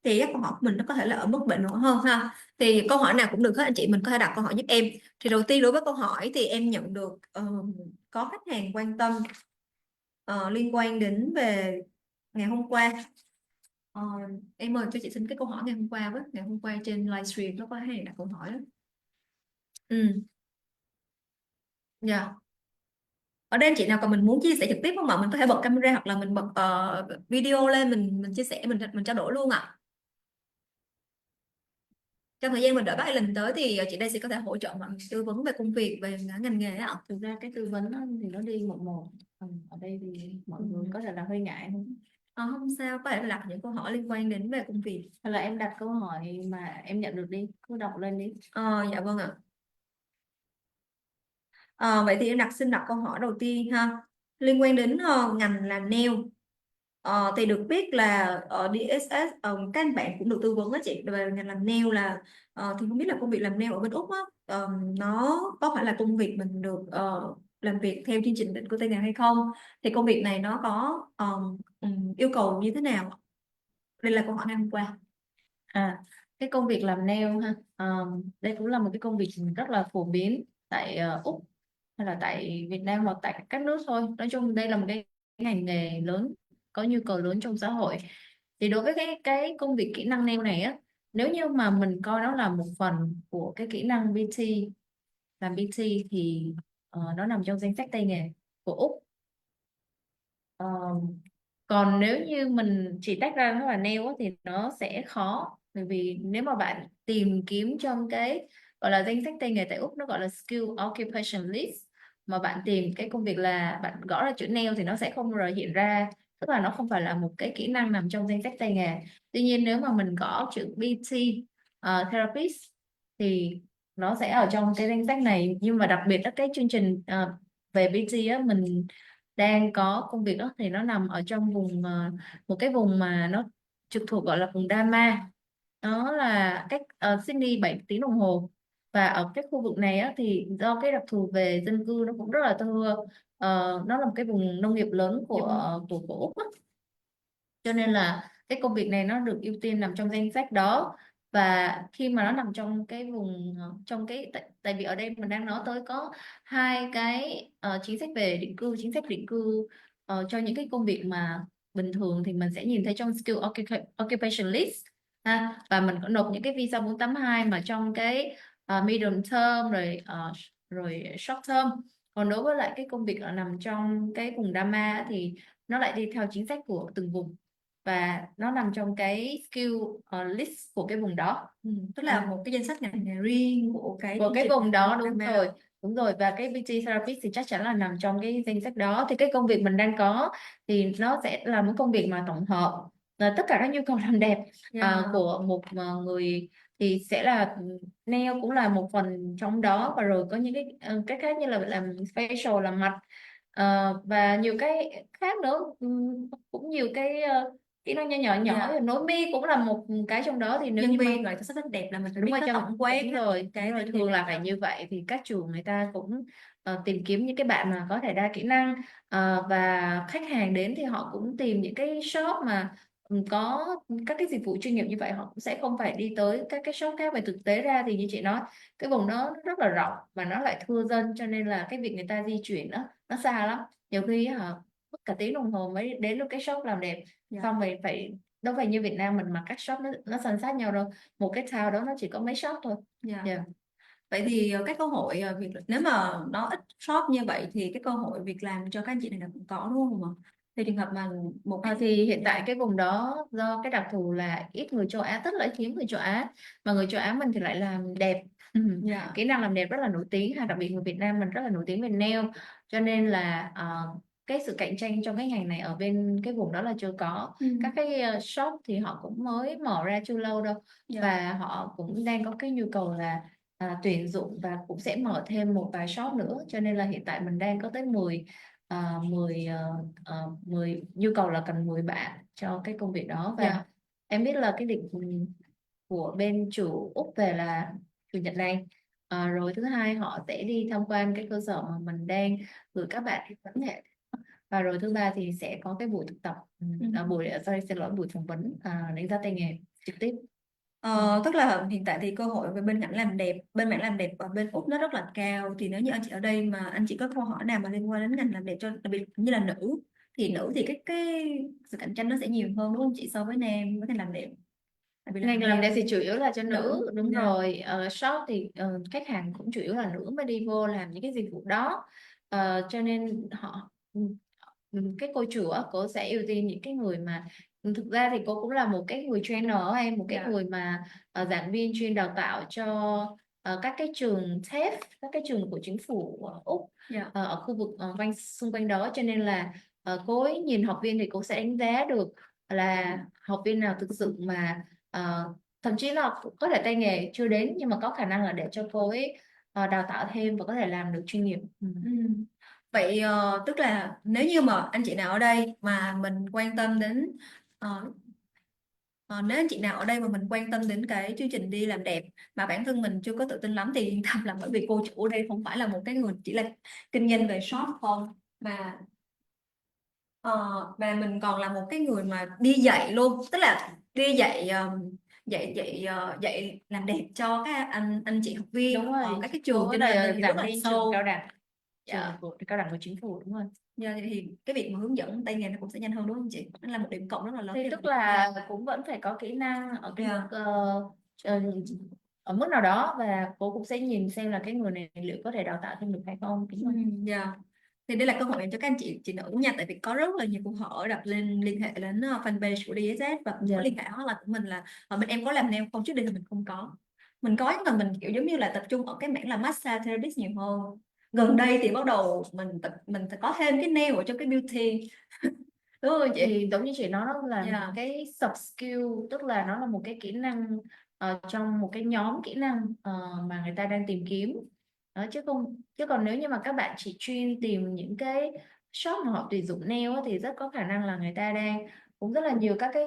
thì các câu hỏi của mình nó có thể là ở mức bề nổi hơn ha. Thì câu hỏi nào cũng được hết anh chị, mình có thể đặt câu hỏi giúp em. Thì đầu tiên đối với câu hỏi thì em nhận được có khách hàng quan tâm liên quan đến về ngày hôm qua. Ờ, em mời cho chị xin cái câu hỏi ngày hôm qua với. Ngày hôm qua trên livestream nó có khách hàng đặt câu hỏi đó. Ừ, dạ. Ở đây anh chị nào còn mình muốn chia sẻ trực tiếp không ạ? Mình có thể bật camera hoặc là mình bật video lên, mình chia sẻ, mình trao đổi luôn ạ. Trong thời gian mình đợi bác Ellen tới thì chị đây sẽ có thể hỗ trợ mọi người tư vấn về công việc, về ngành nghề ạ. Thực ra cái tư vấn á, thì nó đi một một. Ở đây thì mọi người có thể là hơi ngại không? Không sao, có thể là đặt những câu hỏi liên quan đến về công việc. Hay là em đặt câu hỏi mà em nhận được đi, cứ đọc lên đi. Dạ vâng ạ. Vậy thì em xin đặt câu hỏi đầu tiên ha, liên quan đến ngành làm nail. Thì được biết là ở DSS các anh bạn cũng được tư vấn đó chị về ngành làm nail là thì không biết là công việc làm nail ở bên Úc á, nó có phải là công việc mình được làm việc theo chương trình định cư tay nghề hay không, thì công việc này nó có yêu cầu như thế nào. Đây là câu hỏi ngày hôm qua. À, cái công việc làm nail ha, đây cũng là một cái công việc rất là phổ biến tại Úc hay là tại Việt Nam hoặc tại các nước thôi. Nói chung đây là một cái ngành nghề lớn, có nhu cầu lớn trong xã hội. Thì đối với cái công việc kỹ năng nail này á, nếu như mà mình coi nó là một phần của cái kỹ năng PT, làm PT thì nó nằm trong danh sách tay nghề của Úc. Ờ, Còn nếu như mình chỉ tách ra nó là nail á, thì nó sẽ khó, bởi vì nếu mà bạn tìm kiếm trong cái gọi là danh sách tay nghề tại Úc, nó gọi là skill occupation list, mà bạn tìm cái công việc là bạn gõ ra chữ nail thì nó sẽ không bao giờ hiện ra, tức là nó không phải là một cái kỹ năng nằm trong danh sách tay nghề. Tuy nhiên nếu mà mình gõ chữ PT, therapist, thì nó sẽ ở trong cái danh sách này. Nhưng mà đặc biệt là cái chương trình về PT á, mình đang có công việc đó thì nó nằm ở trong vùng một cái vùng mà nó trực thuộc gọi là vùng Dama. Nó là cách Sydney 7 tiếng đồng hồ. Và ở cái khu vực này á, thì do cái đặc thù về dân cư nó cũng rất là thưa. Nó là một cái vùng nông nghiệp lớn Dạ của vâng. của Úc á. Cho nên là cái công việc này nó được ưu tiên nằm trong danh sách đó. Và khi mà nó nằm trong cái vùng trong cái tại vì ở đây mình đang nói tới có hai cái chính sách về định cư, chính sách định cư cho những cái công việc mà bình thường thì mình sẽ nhìn thấy trong skill occupation list ha. Và mình có nộp những cái visa 482 mà trong cái medium term, rồi short term. Còn đối với lại cái công việc ở nằm trong cái vùng Dama thì nó lại đi theo chính sách của từng vùng, và nó nằm trong cái skill list của cái vùng đó. Tức là một cái danh sách ngành nghề riêng của cái Của chương cái trình vùng đó, đam đúng mê. rồi. Đúng rồi, và cái PT therapist thì chắc chắn là nằm trong cái danh sách đó. Thì cái công việc mình đang có thì nó sẽ là một công việc mà tổng hợp là tất cả các nhu cầu làm đẹp Dạ. của một người. Thì sẽ là nail cũng là một phần trong đó, và rồi có những cái khác như là làm facial, làm mặt, và nhiều cái khác nữa. Cũng nhiều cái kỹ năng nhỏ nhỏ nhỏ, Dạ. rồi nối mi cũng là một cái trong đó. Thì nếu Nhân như mà viên gọi chăm sóc sắc đẹp là mình phải đúng biết rồi, cái cho tổng quát đúng á, rồi, đúng cái rồi, tay nghề thường là nào phải cần. như vậy. Thì các trường người ta cũng tìm kiếm những cái bạn mà có thể đa kỹ năng. Và khách hàng đến thì họ cũng tìm những cái shop mà có các cái dịch vụ chuyên nghiệp như vậy. Họ cũng sẽ không phải đi tới các cái shop khác. Về thực tế ra thì như chị nói, cái vùng đó nó rất là rộng và nó lại thưa dân, cho nên là cái việc người ta di chuyển đó nó xa lắm. Nhiều khi họ mất cả tiếng đồng hồ mới đến được cái shop làm đẹp. Dạ. Xong rồi phải đâu phải như Việt Nam mình mà các shop nó san sát nhau đâu. Một cái town đó nó chỉ có mấy shop thôi. Dạ. Yeah. Vậy thì cái cơ hội việc nếu mà nó ít shop như vậy thì cái cơ hội việc làm cho các anh chị này là cũng có đúng không ạ? Thì trường hợp mà một cái Thì hiện tại dạ. cái vùng đó do cái đặc thù là ít người châu Á, rất là hiếm người châu Á, mà người châu Á mình thì lại làm đẹp. Dạ. Kỹ năng làm đẹp rất là nổi tiếng ha, đặc biệt người Việt Nam mình rất là nổi tiếng về nail. Cho nên là cái sự cạnh tranh trong cái ngành này ở bên cái vùng đó là chưa có. Ừ. Các cái shop thì họ cũng mới mở ra chưa lâu đâu, Dạ. và họ cũng đang có cái nhu cầu là tuyển dụng, và cũng sẽ mở thêm một vài shop nữa. Cho nên là hiện tại mình đang có tới 10 10 nhu cầu là cần 10 bạn cho cái công việc đó. Và Dạ. em biết là cái định của bên chủ Úc về là chủ nhật này. Rồi thứ hai họ sẽ đi tham quan cái cơ sở mà mình đang gửi các bạn đi vấn nghệ. Và rồi thứ ba thì sẽ có cái buổi thực tập, Ừ. buổi sorry, xin lỗi, buổi phỏng vấn đánh giá tay nghề. trực tiếp. Tức là hiện tại thì cơ hội về bên ngành làm đẹp, bên mảng làm đẹp ở bên Úc nó rất là cao. Thì nếu như anh chị ở đây mà anh chị có câu hỏi nào mà liên quan đến ngành làm đẹp, cho đặc biệt như là nữ, thì nữ thì cái sự cạnh tranh nó sẽ nhiều hơn đúng không chị, so với nam với ngành làm đẹp, đặc biệt là Ngành làm đẹp thì chủ yếu là cho nữ. nữ, đúng Dạ. rồi. Shop thì khách hàng cũng chủ yếu là nữ mới đi vô làm những cái dịch vụ đó. Cho nên họ cái cô chủ á, cô sẽ ưu tiên những cái người mà thực ra thì cô cũng là một cái người trainer hay một cái Dạ. người mà giảng viên chuyên đào tạo cho các cái trường TAFE, các cái trường của chính phủ ở Úc, Dạ. ở khu vực quanh xung quanh đó. Cho nên là cô ấy nhìn học viên thì cô sẽ đánh giá được là học viên nào thực sự mà thậm chí là có thể tay nghề chưa đến nhưng mà có khả năng là để cho cô ấy đào tạo thêm và có thể làm được chuyên nghiệp. Ừ. Vậy tức là nếu như mà anh chị nào ở đây mà mình quan tâm đến ờ, nếu anh chị nào ở đây mà mình quan tâm đến cái chương trình đi làm đẹp mà bản thân mình chưa có tự tin lắm thì yên tâm, là bởi vì cô chủ ở đây không phải là một cái người chỉ là kinh doanh về shop không, mà mà mình còn là một cái người mà đi dạy luôn, tức là đi dạy dạy làm đẹp cho các anh chị học Đúng viên ở rồi, các cái cô trường, cho ấy nên là mình là hiểu rất giảng là viên trường cao sâu. đẳng, Dạ. cao đẳng của chính phủ, đúng rồi. Dạ, thì cái việc mà hướng dẫn tay nghề nó cũng sẽ nhanh hơn đúng không chị? Nó là một điểm cộng rất là lớn Thì khi mà tức mình tham gia. là cũng vẫn phải có kỹ năng ở cái mức Dạ. ờ, ở mức nào đó, và cô cũng sẽ nhìn xem là cái người này liệu có thể đào tạo thêm được hay không, đúng Ừ, không? dạ. Thì đây là cơ hội cho các anh chị nữ nha, tại vì có rất là nhiều câu hỏi đặt lên liên hệ đến fanpage của DSS, và cũng có Dạ. liên hệ hotline của mình là bên em có làm nail không, trước đây thì mình không có. Mình có nhưng mà mình kiểu giống như là tập trung ở cái mảng là massage therapist nhiều hơn. Gần đây thì bắt đầu mình có thêm cái nail ở trong cái beauty, đúng không chị? Thì giống như chị nói, nó là một Dạ. cái sub skill, tức là nó là một cái kỹ năng trong một cái nhóm kỹ năng mà người ta đang tìm kiếm đó, chứ còn nếu như mà các bạn chỉ chuyên tìm những cái shop mà họ tuyển dụng nail á, thì rất có khả năng là người ta đang cũng rất là nhiều các cái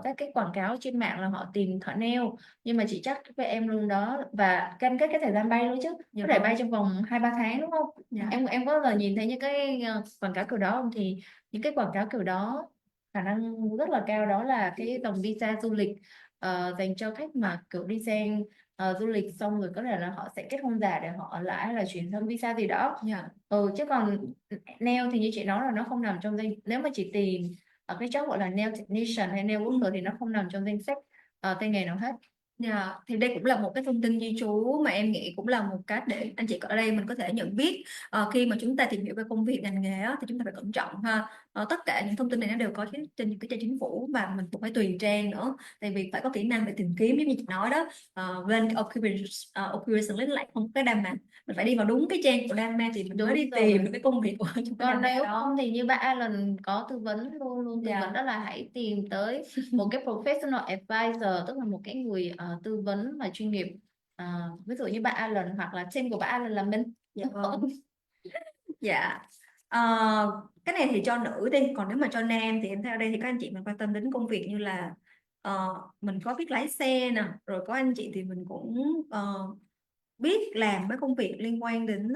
các cái quảng cáo trên mạng là họ tìm thợ nail, nhưng mà chị chắc với em luôn đó, và cam kết cái thời gian bay luôn chứ, Dạ có thể bay vâng. trong vòng 2-3 tháng, đúng không? Dạ. Em có bao giờ nhìn thấy những cái quảng cáo kiểu đó không? Thì những cái quảng cáo kiểu đó khả năng rất là cao đó là cái dòng visa du lịch dành cho khách mà kiểu đi xem du lịch xong rồi có thể là họ sẽ kết hôn giả để họ ở lại, hay là chuyển sang visa gì đó. Dạ. Chứ còn nail thì như chị nói là nó không nằm trong danh, nếu mà chị tìm ở cái job gọi là nail technician hay nail worker thì nó không nằm trong danh sách tay nghề nào hết. Dạ, thì đây cũng là một cái thông tin ghi chú mà em nghĩ cũng là một cách để anh chị ở đây mình có thể nhận biết. Khi mà chúng ta tìm hiểu về công việc ngành nghề á, thì chúng ta phải cẩn trọng ha. Tất cả những thông tin này nó đều có trên những cái trang chính phủ, và mình cũng phải tùy trang nữa, tại vì phải có kỹ năng để tìm kiếm, giống như chị nói đó. Lên cái occupation list lại không có cái đam mà mình phải đi vào đúng cái trang của Dama thì mình mới Đúng đi tìm được rồi. cái công việc của trong cái Còn Dama nếu không đó. thì như bạn Alan có tư vấn, luôn luôn tư vấn, Dạ. đó là hãy tìm tới một cái professional advisor, tức là một cái người tư vấn mà chuyên nghiệp. Ví dụ như bạn Alan hoặc là team của bạn Alan là mình. Dạ vâng. Dạ. Ờ, cái này thì cho nữ đi, còn nếu mà cho nam thì em thấy ở đây thì các anh chị mình quan tâm đến công việc như là mình có biết lái xe nè, rồi có anh chị thì mình cũng biết làm mấy công việc liên quan đến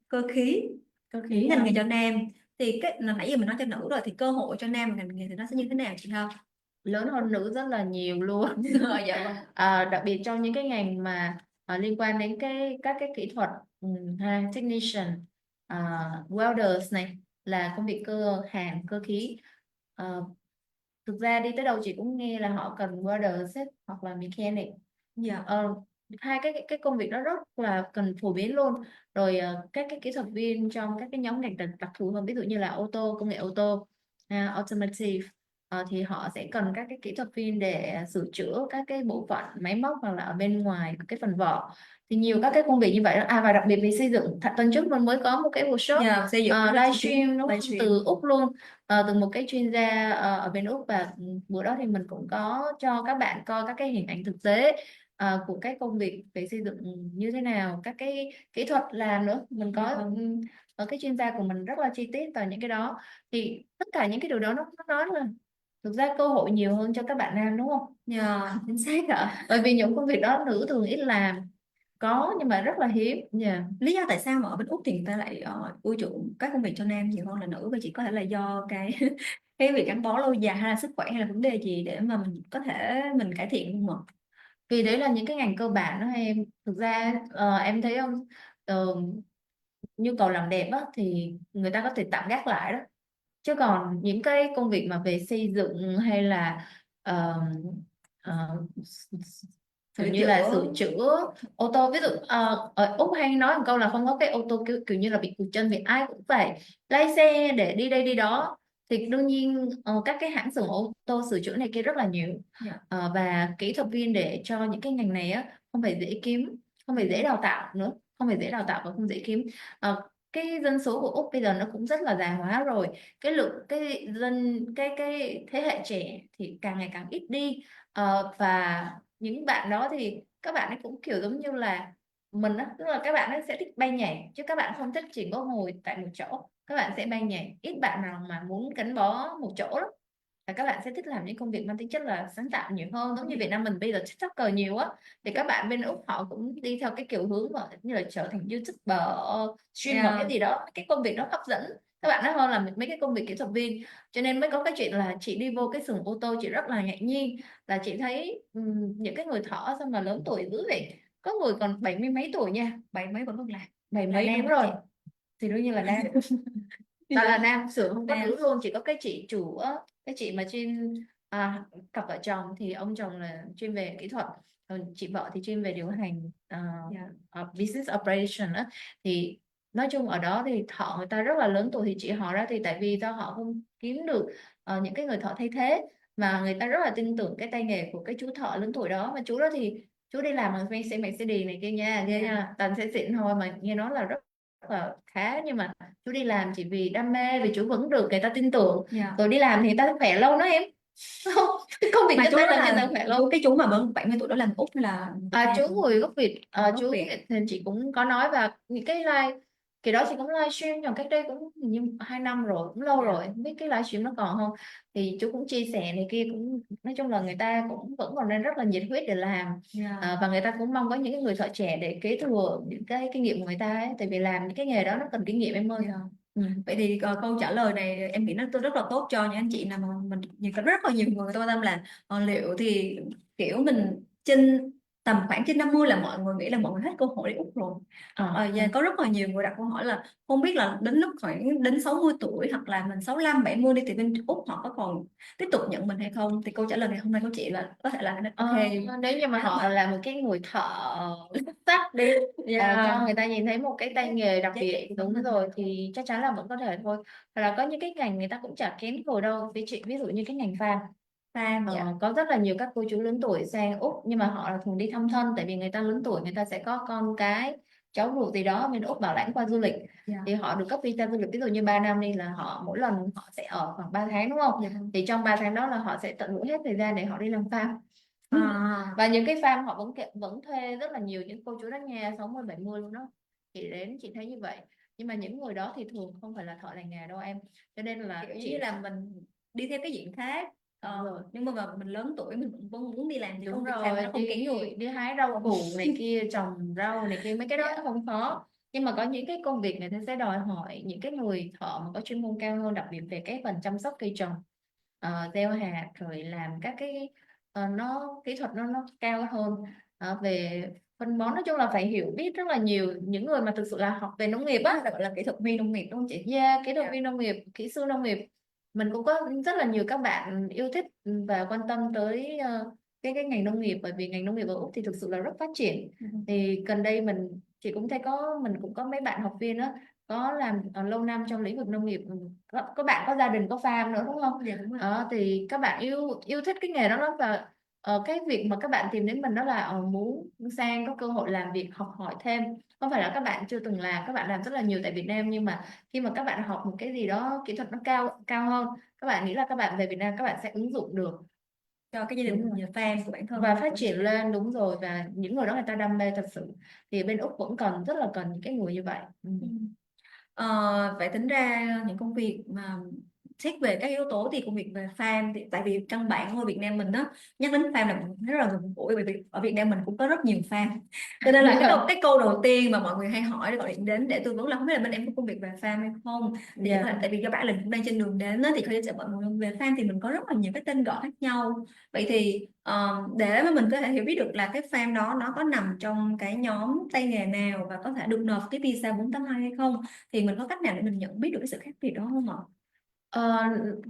cơ khí, Cơ những khí ngành hả? nghề cho nam. Thì cái nãy giờ mình nói cho nữ rồi, thì cơ hội cho nam và ngành nghề thì nó sẽ như thế nào chị ha? Lớn hơn nữ rất là nhiều luôn. Dạ vâng. Đặc biệt trong những cái ngành mà liên quan đến các cái kỹ thuật, technician, welders này, là công việc cơ hàn cơ khí. Ờ, Thực ra đi tới đâu chị cũng nghe là họ cần welder set hoặc là mechanic. Dạ. Ờ, Hai cái công việc đó rất là cần phổ biến luôn. Rồi các cái kỹ thuật viên trong các cái nhóm ngành đặc thù hơn, ví dụ như là ô tô, công nghệ ô tô, automotive, thì họ sẽ cần các cái kỹ thuật viên để sửa chữa các cái bộ phận máy móc hoặc là ở bên ngoài cái phần vỏ. Thì nhiều các cái công việc như vậy đó. Và đặc biệt về xây dựng, tuần trước mình mới có một cái workshop Dạ, xây dựng rất là chi tiết. livestream, đúng không, Livestream. từ Úc luôn. Từ một cái chuyên gia ở bên Úc, và bữa đó thì mình cũng có cho các bạn coi các cái hình ảnh thực tế của cái công việc về xây dựng như thế nào, các cái kỹ thuật làm nữa. Mình Dạ có vâng. ở cái chuyên gia của mình rất là chi tiết vào những cái đó. Thì tất cả những cái điều đó nó nói là thực ra cơ hội nhiều hơn cho các bạn nam, đúng không? Dạ, chính xác ạ. Bởi vì những công việc đó nữ thường ít làm. có nhưng mà rất là hiếm. Dạ. Lý do tại sao mà ở bên Úc thì người ta lại ưa chuộng các công việc cho nam nhiều hơn là nữ, và chỉ có thể là do cái cái việc gắn bó lâu dài, hay là sức khỏe, hay là vấn đề gì để mà mình có thể mình cải thiện không ạ? Vì đấy là những cái ngành cơ bản đó em. Thực ra em thấy không, ờ, nhu cầu làm đẹp á, thì người ta có thể tạm gác lại đó, chứ còn những cái công việc mà về xây dựng hay là ờ, ờ, kiểu Sửa như là chữa. sửa chữa ô tô, ví dụ ở Úc hay nói một câu là không có cái ô tô kiểu như là bị cụt chân, vì ai cũng phải lái xe để đi đây đi đó, thì đương nhiên các cái hãng xưởng ô tô sửa chữa này kia rất là nhiều. Dạ. Và kỹ thuật viên để cho những cái ngành này á không phải dễ kiếm, không phải dễ đào tạo nữa, không phải dễ đào tạo và không dễ kiếm. Ờ, cái dân số của Úc bây giờ nó cũng rất là già hóa rồi, cái lượng cái thế hệ trẻ thì càng ngày càng ít đi. Và những bạn đó thì các bạn ấy cũng kiểu giống như là mình á, tức là các bạn ấy sẽ thích bay nhảy, chứ các bạn không thích chỉ có ngồi tại một chỗ, các bạn sẽ bay nhảy, ít bạn nào mà muốn gắn bó một chỗ lắm. Là các bạn sẽ thích làm những công việc mang tính chất là sáng tạo nhiều hơn, giống như Việt Nam mình bây giờ TikToker nhiều á, thì các bạn bên Úc họ cũng đi theo cái kiểu hướng mà như là trở thành YouTuber, streamer cái Dạ. gì đó, cái công việc đó hấp dẫn các bạn đó hơn là mấy cái công việc kỹ thuật viên. Cho nên mới có cái chuyện là chị đi vô cái xưởng ô tô chị rất là ngạc nhiên, là chị thấy những cái người thợ xong mà lớn tuổi dữ vậy, có người còn 70 mấy tuổi nha. Bảy mấy vẫn còn làm. Bảy Là mấy nam đúng hả rồi, chị? thì đương nhiên là nam, toàn Dạ. là nam, xưởng không có Nam. nữ luôn, chỉ có cái chị chủ á, cái chị mà chuyên cặp vợ chồng thì ông chồng là chuyên về kỹ thuật, còn chị vợ thì chuyên về điều hành, Dạ. business operation á. Thì nói chung ở đó thì thợ người ta rất là lớn tuổi, thì chị họ ra thì tại vì do họ không kiếm được những cái người thợ thay thế, mà người ta rất là tin tưởng cái tay nghề của cái chú thợ lớn tuổi đó. Mà chú đó thì chú đi làm bằng xe Mercedes này kia nha, ghê Dạ. nha, toàn xe xịn thôi, mà nghe nói là rất là khá. Nhưng mà chú đi làm chỉ vì đam mê, vì chú vẫn được người ta tin tưởng, Dạ. rồi đi làm thì người ta khỏe lâu đó em. Không, cái công việc Mà cho chú tay đó làm cho người là ta khỏe lâu. cái chú mà bên 70 tuổi đó làm Úc hay là Việt Chú Nam? người gốc Việt, Gốc chú gốc Việt. Việt thì chị cũng có nói. Và những cái live kỳ đó chị cũng live stream, nhưng cách đây cũng hình như 2 năm rồi, cũng lâu Dạ. rồi, không biết cái live stream nó còn không. Thì chú cũng chia sẻ này kia, cũng nói chung là người ta cũng vẫn còn đang rất là nhiệt huyết để làm. Dạ. Và người ta cũng mong có những cái người thợ trẻ để kế thừa những cái kinh nghiệm của người ta ấy, tại vì làm những cái nghề đó nó cần kinh nghiệm em ơi. Dạ. Ừ. Vậy thì câu trả lời này em nghĩ nó rất là tốt cho những anh chị nào mà mình nhiều rất là nhiều người tôi tâm là liệu thì kiểu mình trên tầm khoảng trên 50 là mọi người nghĩ là mọi người hết cơ hội đi Úc rồi. Và có rất là nhiều người đặt câu hỏi là không biết là đến lúc khoảng đến 60 tuổi hoặc là mình 65 70 đi thì bên Úc họ có còn tiếp tục nhận mình hay không, thì câu trả lời ngày hôm nay của chị là có thể là ok. Nếu như mà họ là một cái người thợ xuất sắc đi, cho Yeah. người ta nhìn thấy một cái tay nghề đặc Giá biệt, trị của đúng mình. rồi, thì chắc chắn là vẫn có thể thôi. Hoặc là có những cái ngành người ta cũng chả kém người đâu, ví chị ví dụ như cái ngành farm. Sam. Dạ. Có rất là nhiều các cô chú lớn tuổi sang Úc, nhưng mà họ là thường đi thăm thân, tại vì người ta lớn tuổi, người ta sẽ có con cái cháu ruột gì đó bên Úc bảo lãnh qua du lịch, Dạ. thì họ được cấp visa du lịch, ví dụ như 3 năm đi, là họ mỗi lần họ sẽ ở khoảng 3 tháng đúng không. Dạ. Thì trong 3 tháng đó là họ sẽ tận hưởng hết thời gian để họ đi làm farm. À. Và những cái farm họ vẫn thuê rất là nhiều những cô chú đó nha, 60 70 luôn đó. Chị đến chị thấy như vậy. Nhưng mà những người đó thì thường không phải là thợ lành nghề đâu em, cho nên là Kiểu như chị là mình đi theo cái diện khác. rồi. Nhưng mà mình lớn tuổi mình vẫn muốn đi làm thì Đúng công việc sao mà rồi, nó không kén đi người. đi hái rau củ này kia, trồng rau này kia, mấy cái đó Dạ. nó không khó. Nhưng mà có những cái công việc người ta sẽ đòi hỏi những cái người thợ mà có chuyên môn cao hơn, đặc biệt về cái phần chăm sóc cây trồng, gieo hạt, rồi làm các cái nó kỹ thuật nó cao hơn. Về phân bón, nói chung là phải hiểu biết rất là nhiều, những người mà thực sự là học về nông nghiệp á. Nó gọi là kỹ thuật viên nông nghiệp đúng không chị? Yeah, kỹ thuật Dạ. viên nông nghiệp, kỹ sư nông nghiệp. Mình cũng có rất là nhiều các bạn yêu thích và quan tâm tới cái ngành nông nghiệp, bởi vì ngành nông nghiệp ở Úc thì thực sự là rất phát triển. Ừ. Thì gần đây chị cũng thấy mình cũng có mấy bạn học viên đó có làm lâu năm trong lĩnh vực nông nghiệp. Có bạn có gia đình có farm nữa đúng không. Dạ đúng rồi. Thì các bạn yêu yêu thích cái nghề đó lắm. Và cái việc mà các bạn tìm đến mình đó là muốn sang có cơ hội làm việc, học hỏi thêm. Không phải là các bạn chưa từng làm, các bạn làm rất là nhiều tại Việt Nam, nhưng mà khi mà các bạn học một cái gì đó kỹ thuật nó cao cao hơn, các bạn nghĩ là các bạn về Việt Nam các bạn sẽ ứng dụng được. Cho cái gia Đúng đình rồi. nhà fan của bản Và thân phát của triển chị. lên, đúng rồi. Và những người đó người ta đam mê thật sự, thì bên Úc vẫn còn rất là cần những cái người như vậy. Ừ. Ừ. Vậy tính ra những công việc mà xét về các yếu tố thì công việc về farm thì tại vì căn bản ở Việt Nam mình á, nhắc đến farm là mình rất là gần gũi, bởi vì ở Việt Nam mình cũng có rất nhiều farm, cho nên là cái câu đầu tiên mà mọi người hay hỏi để gọi điện đến để tư vấn là không biết là bên em có công việc về farm hay không. Thì Dạ. tại vì do bạn mình cũng đang trên đường đến á, thì có sẽ mọi người về farm thì mình có rất là nhiều cái tên gọi khác nhau. Vậy thì để mà mình có thể hiểu biết được là cái farm đó nó có nằm trong cái nhóm tay nghề nào và có thể được nộp cái visa 482 hay không, thì mình có cách nào để mình nhận biết được cái sự khác biệt đó không ạ? Ờ,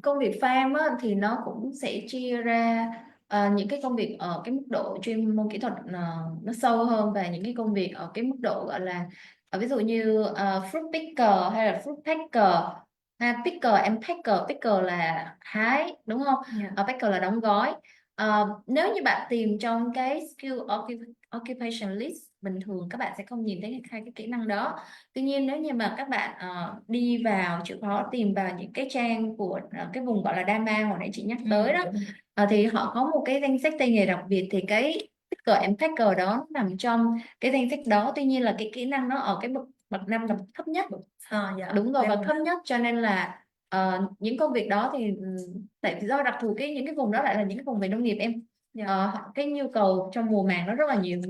công việc farm á, thì nó cũng sẽ chia ra những cái công việc ở cái mức độ chuyên môn kỹ thuật nó sâu hơn, và những cái công việc ở cái mức độ gọi là ví dụ như fruit picker hay là fruit packer ha. Picker and packer, picker là hái đúng không? Dạ. Packer là đóng gói. Nếu như bạn tìm trong cái occupation list bình thường, các bạn sẽ không nhìn thấy hai cái kỹ năng đó. Tuy nhiên nếu như mà các bạn đi vào chịu khó tìm vào những cái trang của cái vùng gọi là Dama hồi nãy chị nhắc tới đó, thì họ có một cái danh sách tay nghề đặc biệt, thì cái picker and packer đó nằm trong cái danh sách đó. Tuy nhiên là cái kỹ năng nó ở cái bậc bậc năm là thấp nhất. Dạ. Đúng rồi, và Level thấp nhất, cho nên là những công việc đó thì tại vì do đặc thù những cái vùng đó lại là những cái vùng về nông nghiệp em. Dạ. Cái nhu cầu trong mùa màng nó rất là nhiều.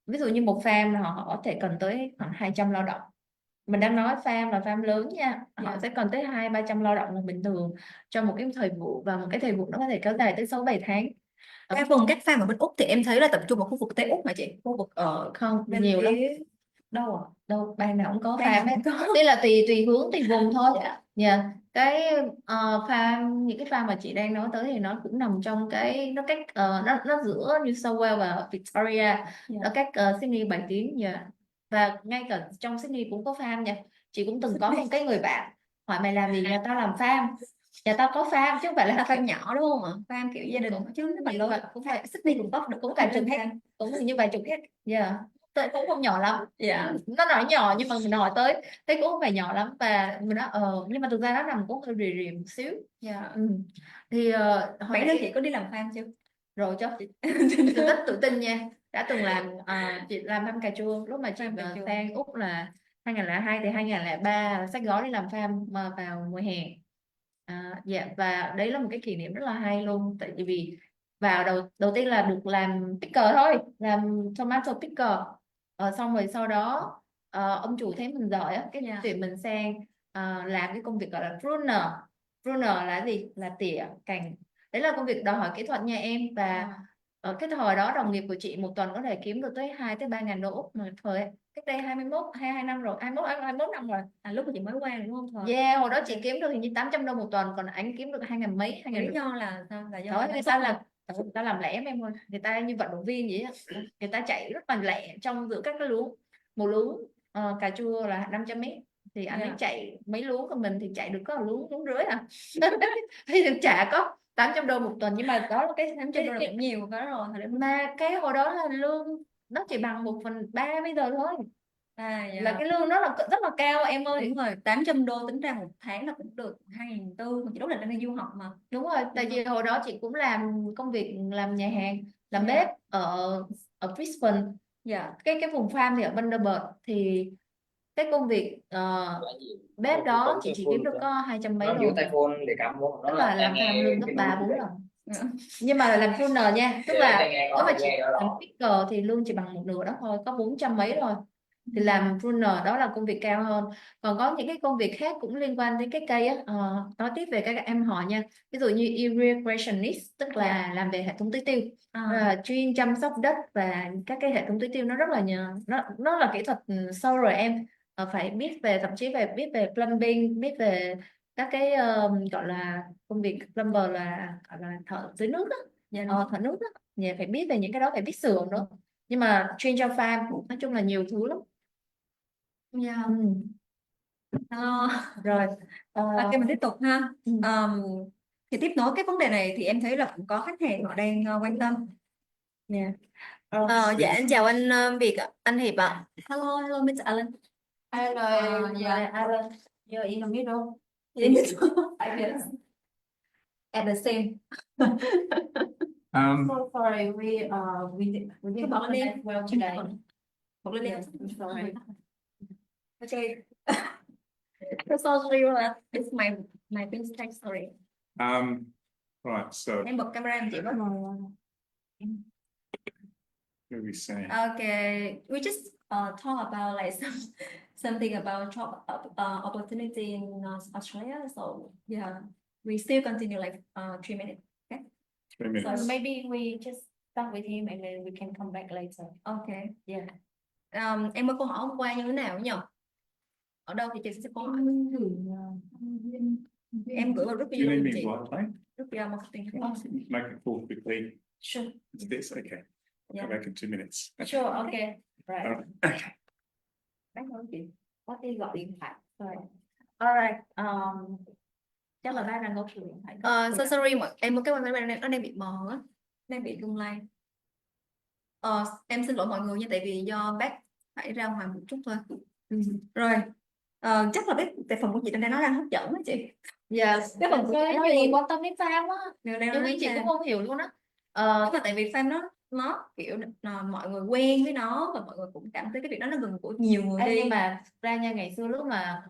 Ví dụ như một farm là họ có thể cần tới khoảng 200 lao động. Mình đang nói farm là farm lớn nha, họ Dạ. sẽ cần tới 200-300 lao động là bình thường trong một cái thời vụ, và một cái thời vụ nó có thể kéo dài tới 6-7 tháng. Các farm ở bên Úc thì em thấy là tập trung ở khu vực Tây Úc mà chị, khu vực ở Không bên nhiều lắm, phía đâu ạ? đâu bang nào cũng có Bang nào farm hết. cũng có. Đây là tùy tùy hướng tùy vùng thôi. Dạ. Dạ. Cái farm, những cái farm mà chị đang nói tới thì nó cũng nằm trong cái, nó cách nó giữa New South Wales và Victoria, Dạ. nó cách Sydney 7 tiếng. Dạ. Và ngay cả trong Sydney cũng có farm nha. Chị cũng từng có một cái người bạn hỏi mày làm gì, nhà tao làm farm. Nhà tao có farm chứ không phải Là là farm nhỏ đúng không ạ? Farm kiểu gia đình cũng chứ nếu mà như lớn vậy, cũng phải Sydney cũng có được cũng vài chục farm. hectare, cũng như vài chục hectare. Dạ. Tôi cũng không nhỏ lắm. Dạ. Nó nói nhỏ nhưng mà mình hỏi tới thấy cũng không phải nhỏ lắm, và mình nói nhưng mà thực ra nó nằm cũng hơi rì rì một xíu. Dạ. Thì hồi Bản thân nãy chị có đi làm farm chưa? rồi cho chị rất tự tin nha, đã từng làm. Chị làm farm cà chua lúc mà chị Farm cà chua. sang Úc là 2002 thì 2003 xách gói đi làm farm mà vào mùa hè. Dạ, và đấy là một cái kỷ niệm rất là hay luôn, tại vì vào đầu tiên là được làm picker thôi, làm tomato picker. Xong rồi sau đó ông chủ thấy mình giỏi á, cái Dạ. tuyển mình sang làm cái công việc gọi là pruner. Pruner là gì, là tỉa cành. Đấy là công việc đòi hỏi kỹ thuật nha em. Và ở cái thời đó đồng nghiệp của chị một tuần có thể kiếm được tới 2-3 ngàn đô Úc, mà thời cách đây 22 năm rồi, 21 năm rồi. Lúc mà chị mới qua đúng không? Yeah, hồi đó chị kiếm được hình như 800 đô một tuần, còn anh kiếm được 2 ngàn mấy, 2 ngàn. Lý do là sao? Là do Đó, người ta người ta làm lẻ em ơi, người ta như vận động viên vậy á. Người ta chạy rất là lẻ trong giữa các cái luống. Một luống cà chua là 500 mét, thì anh ấy chạy mấy luống, còn mình thì chạy được có luống rưỡi à. Thì được trả có 800 đô một tuần, nhưng mà đó là cái 800 đô là cũng nhiều cái rồi. Mà cái hồi đó là lương nó chỉ bằng 1/3 bây giờ thôi. Là cái lương đó là rất là cao em ơi. Đúng rồi, 800 đô tính ra một tháng là cũng được 2.400, chị lúc là đang đi du học mà. Đúng rồi, tại vì hồi đó chị cũng làm công việc làm nhà hàng, làm bếp ở Brisbane. Dạ. Cái vùng farm thì ở Bundaberg, thì cái công việc bếp đó chị chỉ kiếm được có 200 mấy nó đô, giữ tay phone để cắm vô, tức nó là là tai làm farm nghe lương gấp cái 3-4 núi. lần. Nhưng mà là làm tuner nha, tức Thì là tai nghe nếu có mà tai chị nghe đó làm đó. picker thì lương chỉ bằng một nửa đó thôi, có 400 mấy rồi. Thì làm pruner đó là công việc cao hơn. Còn có những cái công việc khác cũng liên quan đến cái cây á. Nói tiếp về các em hỏi nha, ví dụ như irrigationist, tức là làm về hệ thống tưới tiêu. Chuyên chăm sóc đất và các cái hệ thống tưới tiêu, nó rất là nó là kỹ thuật sâu rồi em. Phải biết về, thậm chí phải biết về plumbing, biết về các cái gọi là công việc plumber là gọi là thợ tưới nước á. Thợ nước á. Dạ, phải biết về những cái đó, phải biết sửa nữa. Nhưng mà chuyên cho farm nói chung là nhiều thứ lắm. Dạ. Rồi Ok, mình tiếp tục ha. Ừ. Thì tiếp nối cái vấn đề này thì em thấy là cũng có khách hàng họ đang quan tâm. Yeah. Dạ em chào anh Việt ạ, anh Hiệp ạ. Hello, hello Mr. Alan. Hello, Yeah. Alan. You're in the middle. I guess. At the same. So sorry, we didn't connect well today. Một lên Yes, I'm sorry. Okay. So sorry, it's my My mistake, sorry. Right, so Em bật camera em chị với. what are we saying? Okay, we just talk about like something about job opportunity in Australia. So yeah, we still continue like 3 minutes. Okay. 3 minutes. So maybe we just start with him and then we can come back later. Okay. Yeah. Em có câu hỏi hôm qua như thế nào nhỉ? Ở đâu thì chị sẽ câu hỏi. Em gửi vào group Do you video need của me chị. what, right? Group video marketing. Make it full quickly. Sure. It's this, okay. Yeah. Come back in 2 minutes. Sure, okay. Right. All right. Bác nói chị. Bác đi gọi điện thoại. Rồi. Alright. Chắc là bác đang có cuộc điện thoại. So sorry mọi em một cái camera nó đang bị mờ á, đang bị lung lay. Em xin lỗi mọi người nha, tại vì do bác phải ra ngoài một chút thôi. Rồi. Chắc là cái phần của chị đang nói đang hấp dẫn đó chị. Yes. Cái phần của Cái nói gì gì quan tâm đến Phan á. Điều đang Giống nói như chị là- cũng không hiểu luôn á. Nhưng mà tại vì fan nó kiểu mọi người quen với nó và mọi người cũng cảm thấy cái việc đó nó gần của nhiều người Ê, đi. nhưng mà ra nha, ngày xưa lúc mà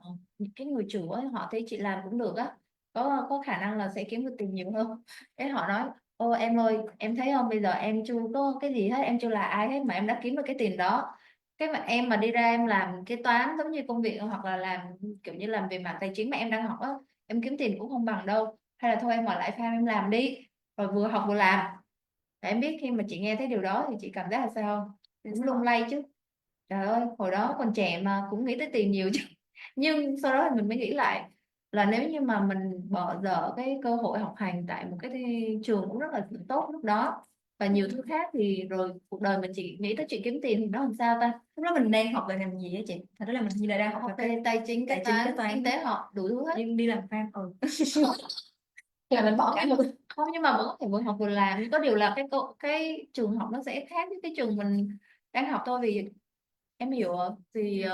cái người chủ ấy, họ thấy chị làm cũng được á, có khả năng là sẽ kiếm được tiền nhiều hơn. Cái họ nói ô em ơi, em thấy không, bây giờ em chưa có cái gì hết, em chưa là ai hết mà em đã kiếm được cái tiền đó. Cái mà em mà đi ra em làm kế toán giống như công việc hoặc là làm kiểu như làm về mảng tài chính mà em đang học á, em kiếm tiền cũng không bằng đâu. Hay là thôi em ở lại farm em làm đi, rồi vừa học vừa làm. Và em biết khi mà chị nghe thấy điều đó thì chị cảm giác là sao không? Cũng lung lay chứ. Trời ơi, hồi đó còn trẻ mà cũng nghĩ tới tiền nhiều chứ. Nhưng sau đó thì mình mới nghĩ lại là nếu như mà mình bỏ dở cái cơ hội học hành tại một cái trường cũng rất là tốt lúc đó và nhiều thứ khác thì rồi cuộc đời mình chỉ nghĩ tới chuyện kiếm tiền thì nó làm sao ta? Lúc đó mình đang học về ngành gì á chị? Thật ra là mình như là đang học Học về về tài chính, kế toán, toán, kinh tế học đủ thứ hết. nhưng đi làm fan là mình bỏ cả một Không, nhưng mà vẫn có thể vừa học vừa làm, nhưng có điều là cái trường học nó sẽ khác với cái trường mình đang học thôi, vì em hiểu không? Thì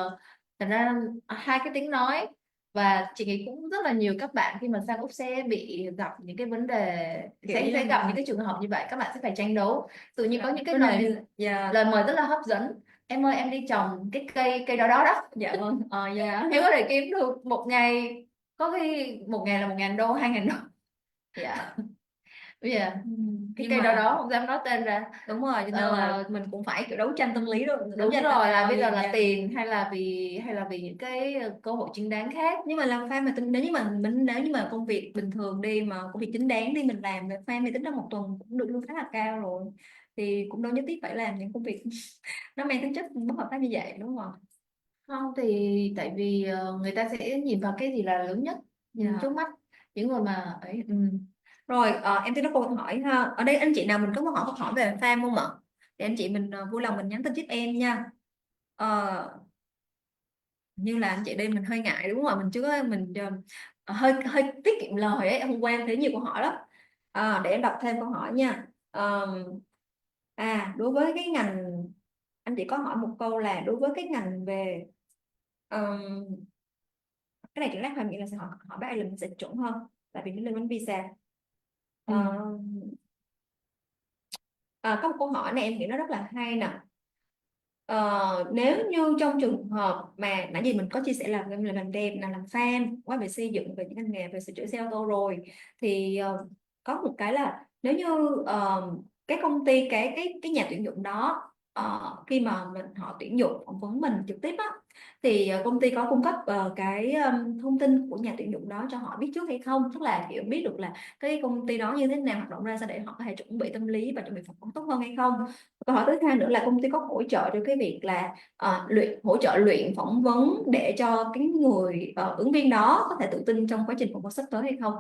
thật ra hai cái tiếng nói, và chị nghĩ cũng rất là nhiều các bạn khi mà sang Úc sẽ bị gặp những cái vấn đề, Kiểu như sẽ là- gặp những cái trường hợp như vậy, các bạn sẽ phải tranh đấu. Tự nhiên có những cái Vấn đề lời dạ lời mời rất là hấp dẫn, em ơi em đi trồng cái cây đó đó đó, dạ vâng dạ em có thể kiếm được một ngày, có khi một ngày là 1.000 đô, 2.000 đô. dạ. Bây giờ cái Nhưng cây mà- đó đó không dám nói tên ra. đúng rồi, cho nên là mình cũng phải kiểu đấu tranh tâm lý rồi. Đúng rồi, là bây giờ là Dạ. tiền hay là vì những cái cơ hội chính đáng khác. Nhưng mà làm fan mà tính, nếu như mà công việc bình thường đi, mà công việc chính đáng đi mình làm về fan thì tính ra một tuần cũng được lương khá là cao rồi, thì cũng đâu nhất thiết phải làm những công việc nó mang tính chất bất hợp pháp như vậy, đúng không? Không thì tại vì người ta sẽ nhìn vào cái gì là lớn nhất, nhìn Dạ. trước mắt những người mà ấy. Rồi em thấy nó câu hỏi ha. Ở đây anh chị nào mình có câu hỏi về fan không ạ? Thì anh chị mình vui lòng mình nhắn tin giúp em nha. Như là anh chị đây mình hơi ngại đúng không ạ? Mình chưa có hơi hơi tiết kiệm lời ấy. Hôm qua em thấy nhiều câu hỏi lắm. Để em đọc thêm câu hỏi nha. Đối với cái ngành, anh chị có hỏi một câu là đối với cái ngành về cái này chị lát phải nghĩ là sẽ hỏi bác là mình sẽ chuẩn hơn, tại vì nó liên quan đến visa. Có một câu hỏi này em nghĩ nó rất là hay nè. Nếu như trong trường hợp mà nãy giờ mình có chia sẻ là làm đẹp, là làm fan qua về xây dựng, về những ngành nghề về sửa chữa xe ô tô rồi, thì có một cái là nếu như cái công ty cái nhà tuyển dụng đó khi mà họ tuyển dụng phỏng vấn mình trực tiếp á, thì công ty có cung cấp cái thông tin của nhà tuyển dụng đó cho họ biết trước hay không, tức là kiểu biết được là cái công ty đó như thế nào, hoạt động ra sao để họ có thể chuẩn bị tâm lý và chuẩn bị phỏng vấn tốt hơn hay không. Câu hỏi thứ hai nữa là công ty có hỗ trợ cho cái việc là hỗ trợ luyện phỏng vấn để cho cái người ứng viên đó có thể tự tin trong quá trình phỏng vấn sắp tới hay không.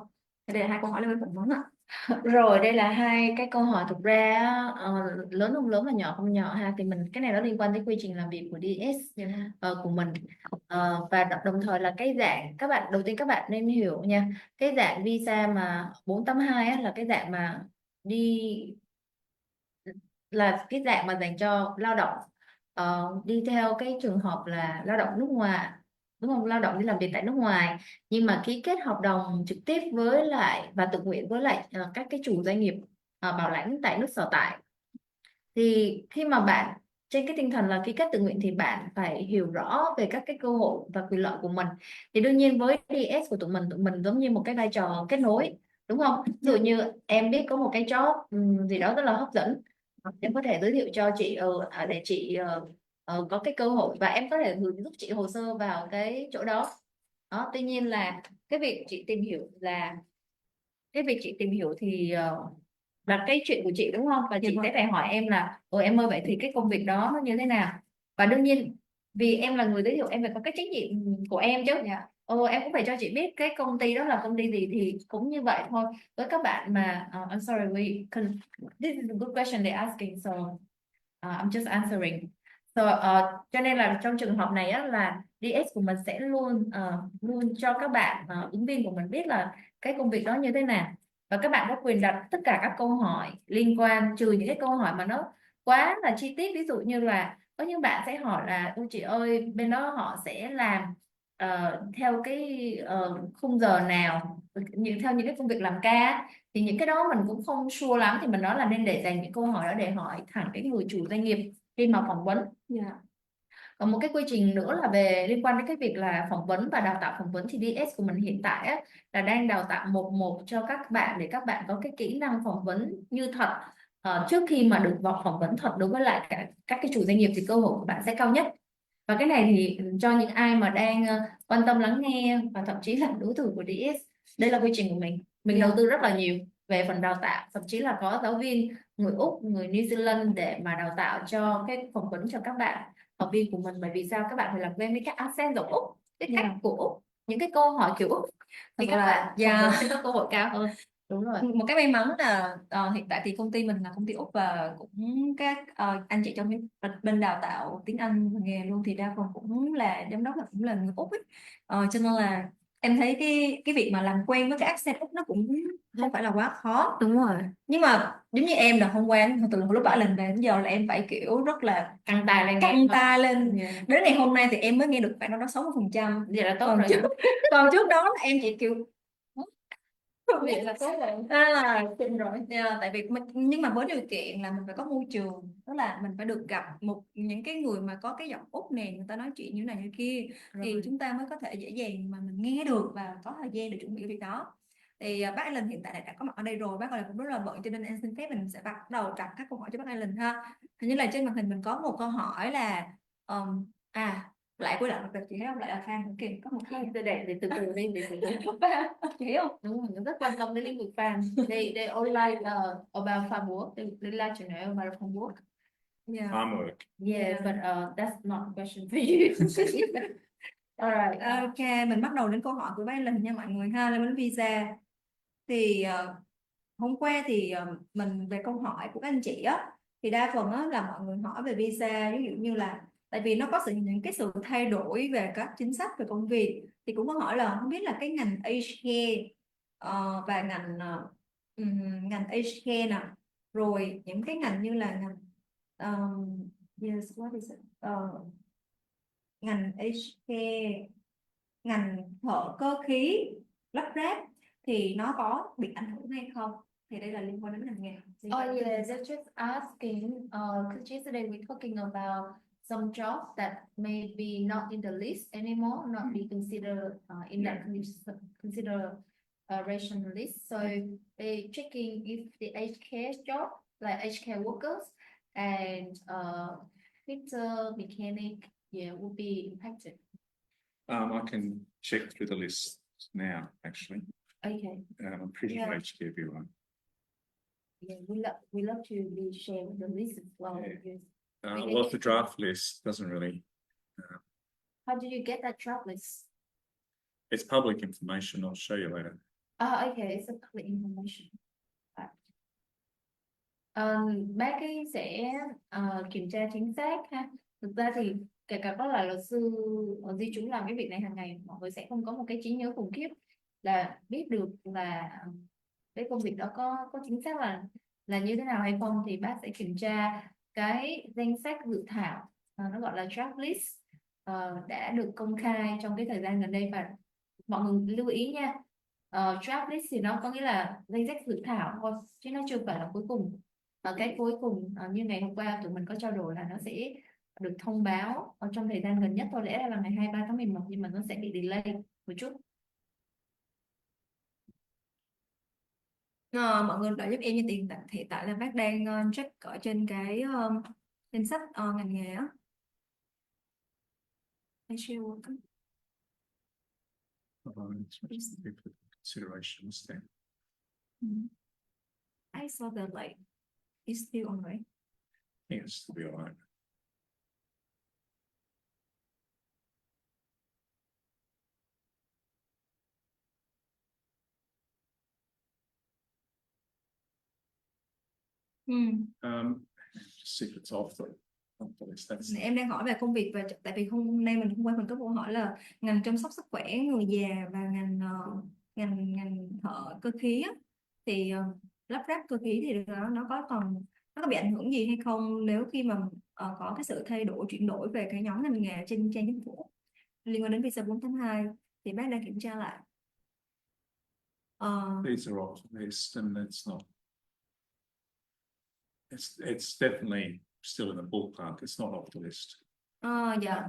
Đây là hai câu hỏi liên quan đến phỏng vấn ạ. Rồi đây là hai cái câu hỏi thực ra lớn không lớn và nhỏ không nhỏ ha, thì mình cái này nó liên quan đến quy trình làm việc của DS của mình. Và đồng thời là cái dạng các bạn, đầu tiên các bạn nên hiểu nha, cái dạng visa mà 482 á, là cái dạng mà là cái dạng mà dành cho lao động đi theo cái trường hợp là lao động nước ngoài, đúng không, lao động đi làm việc tại nước ngoài nhưng mà ký kết hợp đồng trực tiếp với lại và tự nguyện với lại các cái chủ doanh nghiệp bảo lãnh tại nước sở tại. Thì khi mà bạn trên cái tinh thần là khi kết tự nguyện thì bạn phải hiểu rõ về các cái cơ hội và quyền lợi của mình. Thì đương nhiên với DS của tụi mình giống như một cái vai trò kết nối, đúng không? Ví dụ như em biết có một cái job gì đó rất là hấp dẫn, em có thể giới thiệu cho chị để chị có cái cơ hội, và em có thể giúp chị hồ sơ vào cái chỗ đó. Đó, tuy nhiên là cái việc chị tìm hiểu là cái việc chị tìm hiểu thì là cái chuyện của chị, đúng không? Và Dạ chị vâng. sẽ phải hỏi em là em ơi, vậy thì cái công việc đó nó như thế nào? Và đương nhiên vì em là người giới thiệu, em phải có cái trách nhiệm của em chứ. Dạ. Em cũng phải cho chị biết cái công ty đó là công ty gì, thì cũng như vậy thôi. Với các bạn mà I'm sorry, this is a good question they're asking, so I'm just answering. So, cho nên là trong trường hợp này á, là DS của mình sẽ luôn cho các bạn ứng viên của mình biết là cái công việc đó như thế nào, và các bạn có quyền đặt tất cả các câu hỏi liên quan, trừ những cái câu hỏi mà nó quá là chi tiết. Ví dụ như là có những bạn sẽ hỏi là ôi chị ơi, bên đó họ sẽ làm theo cái khung giờ nào, theo những cái công việc làm ca á. Thì những cái đó mình cũng không sure lắm, thì mình nói là nên để dành những câu hỏi đó để hỏi thẳng cái người chủ doanh nghiệp khi mà phỏng vấn. Dạ. Còn một cái quy trình nữa là về liên quan đến cái việc là phỏng vấn và đào tạo phỏng vấn, thì DS của mình hiện tại á, là đang đào tạo một cho các bạn để các bạn có cái kỹ năng phỏng vấn như thật. Trước khi mà được vào phỏng vấn thật đối với lại các cái chủ doanh nghiệp thì cơ hội của bạn sẽ cao nhất. Và cái này thì cho những ai mà đang quan tâm lắng nghe và thậm chí là đối thủ của DS, đây là quy trình của mình Dạ. đầu tư rất là nhiều về phần đào tạo, thậm chí là có giáo viên người Úc, người New Zealand để mà đào tạo cho cái phỏng vấn cho các bạn học viên của mình. Bởi vì sao? Các bạn phải làm quen với các accent của Úc, cái cách Dạ. của Úc, những cái câu hỏi kiểu Úc, thì Thật các là bạn phỏng dạ. vấn sẽ có cơ hội cao hơn. Đúng rồi. Một cái may mắn là hiện tại thì công ty mình là công ty Úc, và cũng các anh chị trong bên đào tạo tiếng Anh nghề luôn thì đa phần cũng là giám đốc là cũng là người Úc ấy. Cho nên là em thấy cái việc mà làm quen với cái accent Úc nó cũng không phải là quá khó. Đúng rồi. Nhưng mà giống như em là hôm qua từ lúc bả lên về đến giờ là em phải kiểu rất là Căng tai lên nghe. căng tai lên. Yeah. Đến ngày hôm nay thì em mới nghe được khoảng đó 60%. Vậy là tốt còn rồi. còn trước đó là em chỉ kiểu Vậy là tốt rồi. là xịn rồi. Tại vì nhưng mà với điều kiện là mình phải có môi trường, tức là mình phải được gặp những cái người mà có cái giọng Úc nè, người ta nói chuyện như này như kia, thì Rồi. chúng ta mới có thể dễ dàng mà mình nghe được và có thời gian để chuẩn bị cái việc đó. Thì bác Alan hiện tại đã có mặt ở đây rồi, bác Alan cũng rất là bận, cho nên em xin phép mình sẽ bắt đầu đặt các câu hỏi cho bác Alan ha. Hình như là trên màn hình mình có một câu hỏi là lại quay lại một chị thấy không, lại là fan kìa, có một cái Để từ từ đi, để từ từ. chị hiểu không? Đúng rồi, nó rất quan tâm đến lĩnh vực fan. They all like about farm work. They like to know about farm work. Yeah. Farm work. Yeah, Yeah. but that's not a question for you. Alright. Ok, mình bắt đầu đến câu hỏi của bác Linh nha mọi người ha, liên quan đến visa. Thì hôm qua thì mình về câu hỏi của các anh chị á, thì đa phần á là mọi người hỏi về visa, ví dụ như là tại vì nó có những cái sự thay đổi về các chính sách về công việc, thì cũng có hỏi là không biết là cái ngành aged care và ngành aged care nè, rồi những cái ngành như là ngành yes, what is it? Ngành aged care, ngành thợ cơ khí lắp ráp thì nó có bị ảnh hưởng hay không, thì đây là liên quan đến ngành nghề. Oh yeah, they're just asking, because yesterday we're talking about some jobs that may be not in the list anymore, not be considered in that consideration list. So they checking if the aged care job, like aged care workers and fitter, mechanic, yeah, will be impacted. I can check through the list now, actually. Okay. I'm pretty Yeah. sure HK everyone. Yeah, we love to be sharing the list as well. Yeah. Because Well, the draft list doesn't really. how do you get that job list? It's public information. I'll show you later. Okay, it's a public information. Bác ấy sẽ kiểm tra chính xác ha. Thực ra thì kể cả có là luật sư di trú làm cái việc này hàng ngày, mọi người sẽ không có một cái trí nhớ khủng khiếp là biết được là cái công việc đó có chính xác là như thế nào hay không. Thì bác sẽ kiểm tra cái danh sách dự thảo, nó gọi là draft list, đã được công khai trong cái thời gian gần đây. Và mọi người lưu ý nha, draft list thì nó có nghĩa là danh sách dự thảo thôi, chứ nó chưa phải là cuối cùng. Và cái cuối cùng như ngày hôm qua tụi mình có trao đổi là nó sẽ được thông báo ở trong thời gian gần nhất, thôi lẽ ra là ngày 23 tháng 11 nhưng mà nó sẽ bị delay một chút. Mọi người đợi giúp em như tiền hiện tại là bác đang check ở trên cái danh sách ngành nghề á. I share It's for considerations then. I saw that like it's still on, right? I think it's to be all right. Just see if it's off the list. That's Em đang hỏi về công việc, và tại vì hôm nay hôm qua mình có câu hỏi là ngành chăm sóc sức khỏe người già và ngành thợ cơ khí á, thì lắp ráp cơ khí thì nó có bị ảnh hưởng gì hay không nếu khi mà có cái sự chuyển đổi về cái nhóm ngành nghề trên trang chính phủ liên quan đến visa 482, thì bác đang kiểm tra lại. these are off the list, and it's not. It's definitely still in the ballpark. It's not off the list. Dạ,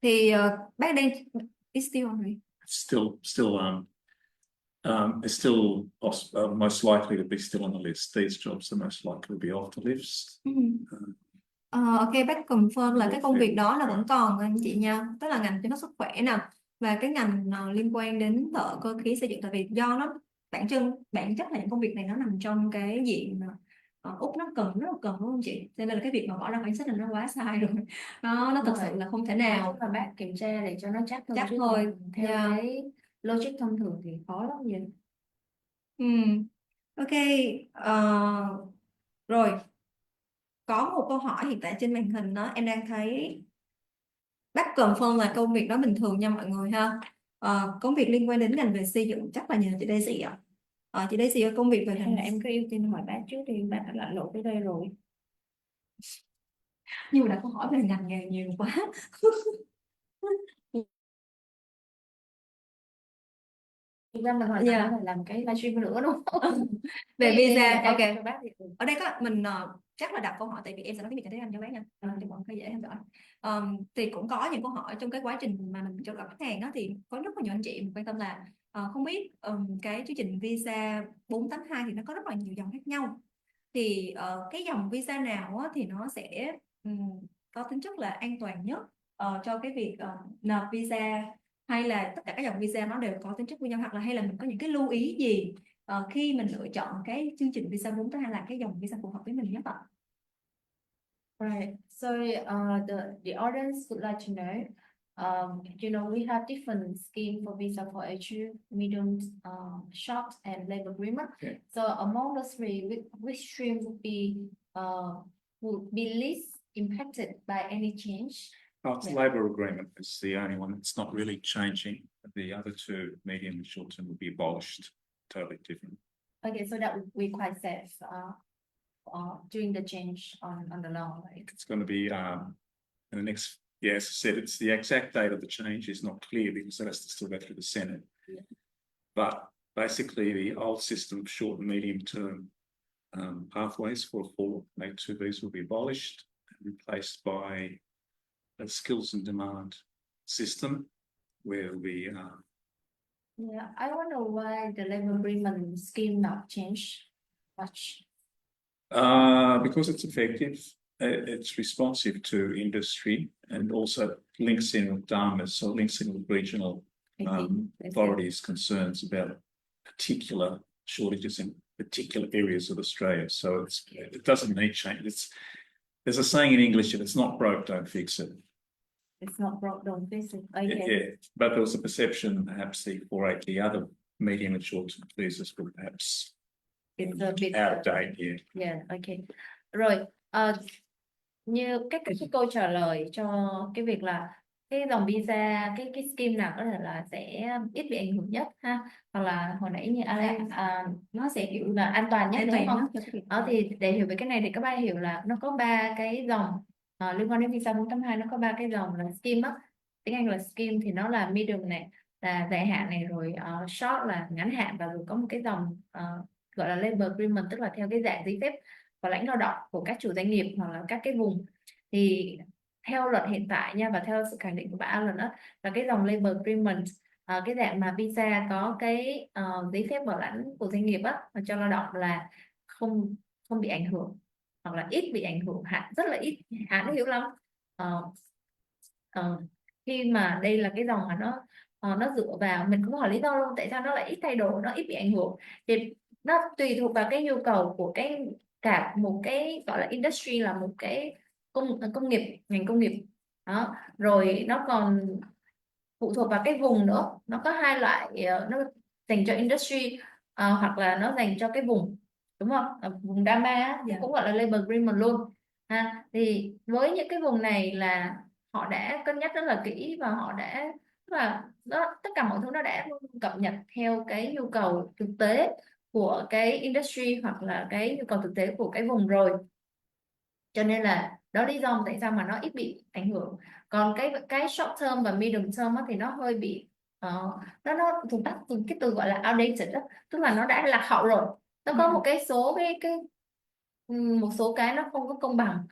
thì bác đang it's still on, right? It's still most likely to be still on the list. These jobs are most likely to be off the list. Ok, bác confirm là cái công việc đó là vẫn còn anh chị nha, tức là ngành chăm sóc sức khỏe nè, và cái ngành liên quan đến thợ cơ khí xây dựng, tại vì do nó bản chất là những công việc này nó nằm trong cái diện mà Úc nó rất là cần, đúng không chị? Cho nên là cái việc mà bỏ ra danh sách là nó quá sai rồi, nó thực sự là không thể nào. Mà bác kiểm tra để cho nó chắc thôi, Chắc chứ thôi. còn theo Yeah. cái logic thông thường thì khó lắm vậy. Ok, rồi có một câu hỏi hiện tại trên màn hình đó, em đang thấy bác confirm là công việc đó bình thường nha mọi người ha. Công việc liên quan đến ngành về xây dựng chắc là nhờ chị Daisy ạ. Chị Daisy ơi, công việc về Hay là em cứ ưu tiên hỏi bác trước đi, bác đã lặn lội tới đây rồi. nhưng mà đã câu hỏi về ngành nghề nhiều quá. Thực ra mình hoàn Dạ. toàn có thể làm cái livestream nữa đúng không? Về Đây là visa, cái ok. cho bác thì Ở đây mình chắc là đặt câu hỏi, tại vì em sẽ nói tiếng Việt tiếng Anh cho bác nha, cho mọi người dễ theo dõi. Thì cũng có những câu hỏi trong cái quá trình mà mình cho gặp khách hàng đó, thì có rất là nhiều anh chị quan tâm là không biết cái chương trình visa 482 thì nó có rất là nhiều dòng khác nhau, thì cái dòng visa nào thì nó sẽ có tính chất là an toàn nhất cho cái việc nộp visa, hay là tất cả các dòng visa nó đều có tính chất như nhau, hoặc là hay là mình có những cái lưu ý gì khi mình lựa chọn cái chương trình visa 482 là cái dòng visa phù hợp với mình nhất ạ? Right. So the audience would like to know, we have different scheme for visa for age, medium, short, and labor agreement. Okay. So among the three, which stream would be least impacted by any change? The labour agreement is the only one that's not really changing. The other two, medium and short term, will be abolished. Totally different. Okay, so that would be quite safe during the change on the law, right? It's going to be in the next. Yes, I said it's the exact date of the change is not clear because it has to still go through the Senate. Yeah. But basically, the old system of short and medium term pathways for A2Bs will be abolished and replaced by a skills and demand system where we Yeah, I wonder why the labor agreement scheme not change much. because it's effective, it's responsive to industry and also links in with DARMAs, so links in with regional authorities' concerns about particular shortages in particular areas of Australia. So it doesn't need change. There's a saying in English, if it's not broke, don't fix it. It's not broke, don't fix it. Okay. Yeah, but there was a perception perhaps the other medium and short-term visas were perhaps It's a bit out of date. Yeah. Yeah, okay. Rồi, như cái câu trả lời cho cái việc là cái dòng visa, cái scheme nào có thể là sẽ ít bị ảnh hưởng nhất ha, hoặc là hồi nãy như Alex nó sẽ kiểu là an toàn nhất, đúng không? Thì để hiểu về cái này thì các bạn hiểu là nó có ba cái dòng liên quan đến visa 482, nó có ba cái dòng là scheme á. Tiếng Anh là scheme thì nó là medium này, là dài hạn này, rồi short là ngắn hạn, và rồi có một cái dòng gọi là labor agreement, tức là theo cái dạng giấy phép và lãnh lao động của các chủ doanh nghiệp hoặc là các cái vùng. Thì theo luật hiện tại nha, và theo sự khẳng định của bà Allen đó, là cái dòng labor agreement, cái dạng mà visa có cái giấy phép bảo lãnh của doanh nghiệp á, mà cho lao động là không không bị ảnh hưởng, hoặc là ít bị ảnh hưởng, hạn rất là ít, hạn hữu lắm. Ờ, khi mà đây là cái dòng mà nó dựa vào, mình cũng hỏi lý do luôn tại sao nó lại ít thay đổi, nó ít bị ảnh hưởng. Thì nó tùy thuộc vào cái nhu cầu của cả một cái gọi là industry, là một cái công nghiệp, ngành công nghiệp đó. Rồi nó còn phụ thuộc vào cái vùng nữa, nó có hai loại, nó dành cho industry, hoặc là nó dành cho cái vùng, đúng không? Ở vùng Dama á, thì Dạ. cũng gọi là labor agreement luôn ha. Thì với những cái vùng này là họ đã cân nhắc rất là kỹ, và họ đã, và tất cả mọi thứ nó đã cập nhật theo cái nhu cầu thực tế của cái industry, hoặc là cái nhu cầu thực tế của cái vùng rồi. Cho nên là đó lý do tại sao mà nó ít bị ảnh hưởng. Còn cái short term và medium term á, thì nó hơi bị nó dùng tắt dùng cái từ gọi là outdated đó, tức là nó đã lạc hậu rồi. Nó có một cái số một số cái nó không có công bằng.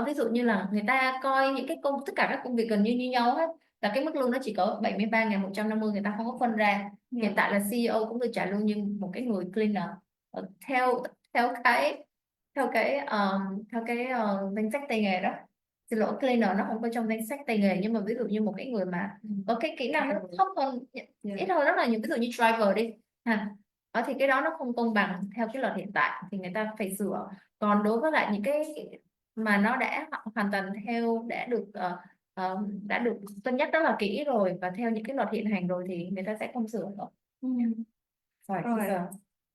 Ví dụ như là người ta coi những tất cả các công việc gần như nhau hết, là cái mức lương nó chỉ có 73.150, người ta không có phân ra. Hiện tại là CEO cũng được trả lương như một cái người cleaner, theo theo cái danh sách tay nghề đó. Xin lỗi, cleaner nó không có trong danh sách tay nghề, nhưng mà ví dụ như một cái người mà có cái kỹ năng nó thấp hơn, ít hơn rất là nhiều, ví dụ như driver đi thì cái đó nó không công bằng theo cái luật hiện tại, thì người ta phải sửa. Còn đối với lại những cái mà nó đã hoàn toàn đã được cân nhắc rất là kỹ rồi, và theo những cái luật hiện hành rồi, thì người ta sẽ không sửa nữa. Sorry, Rồi. it's a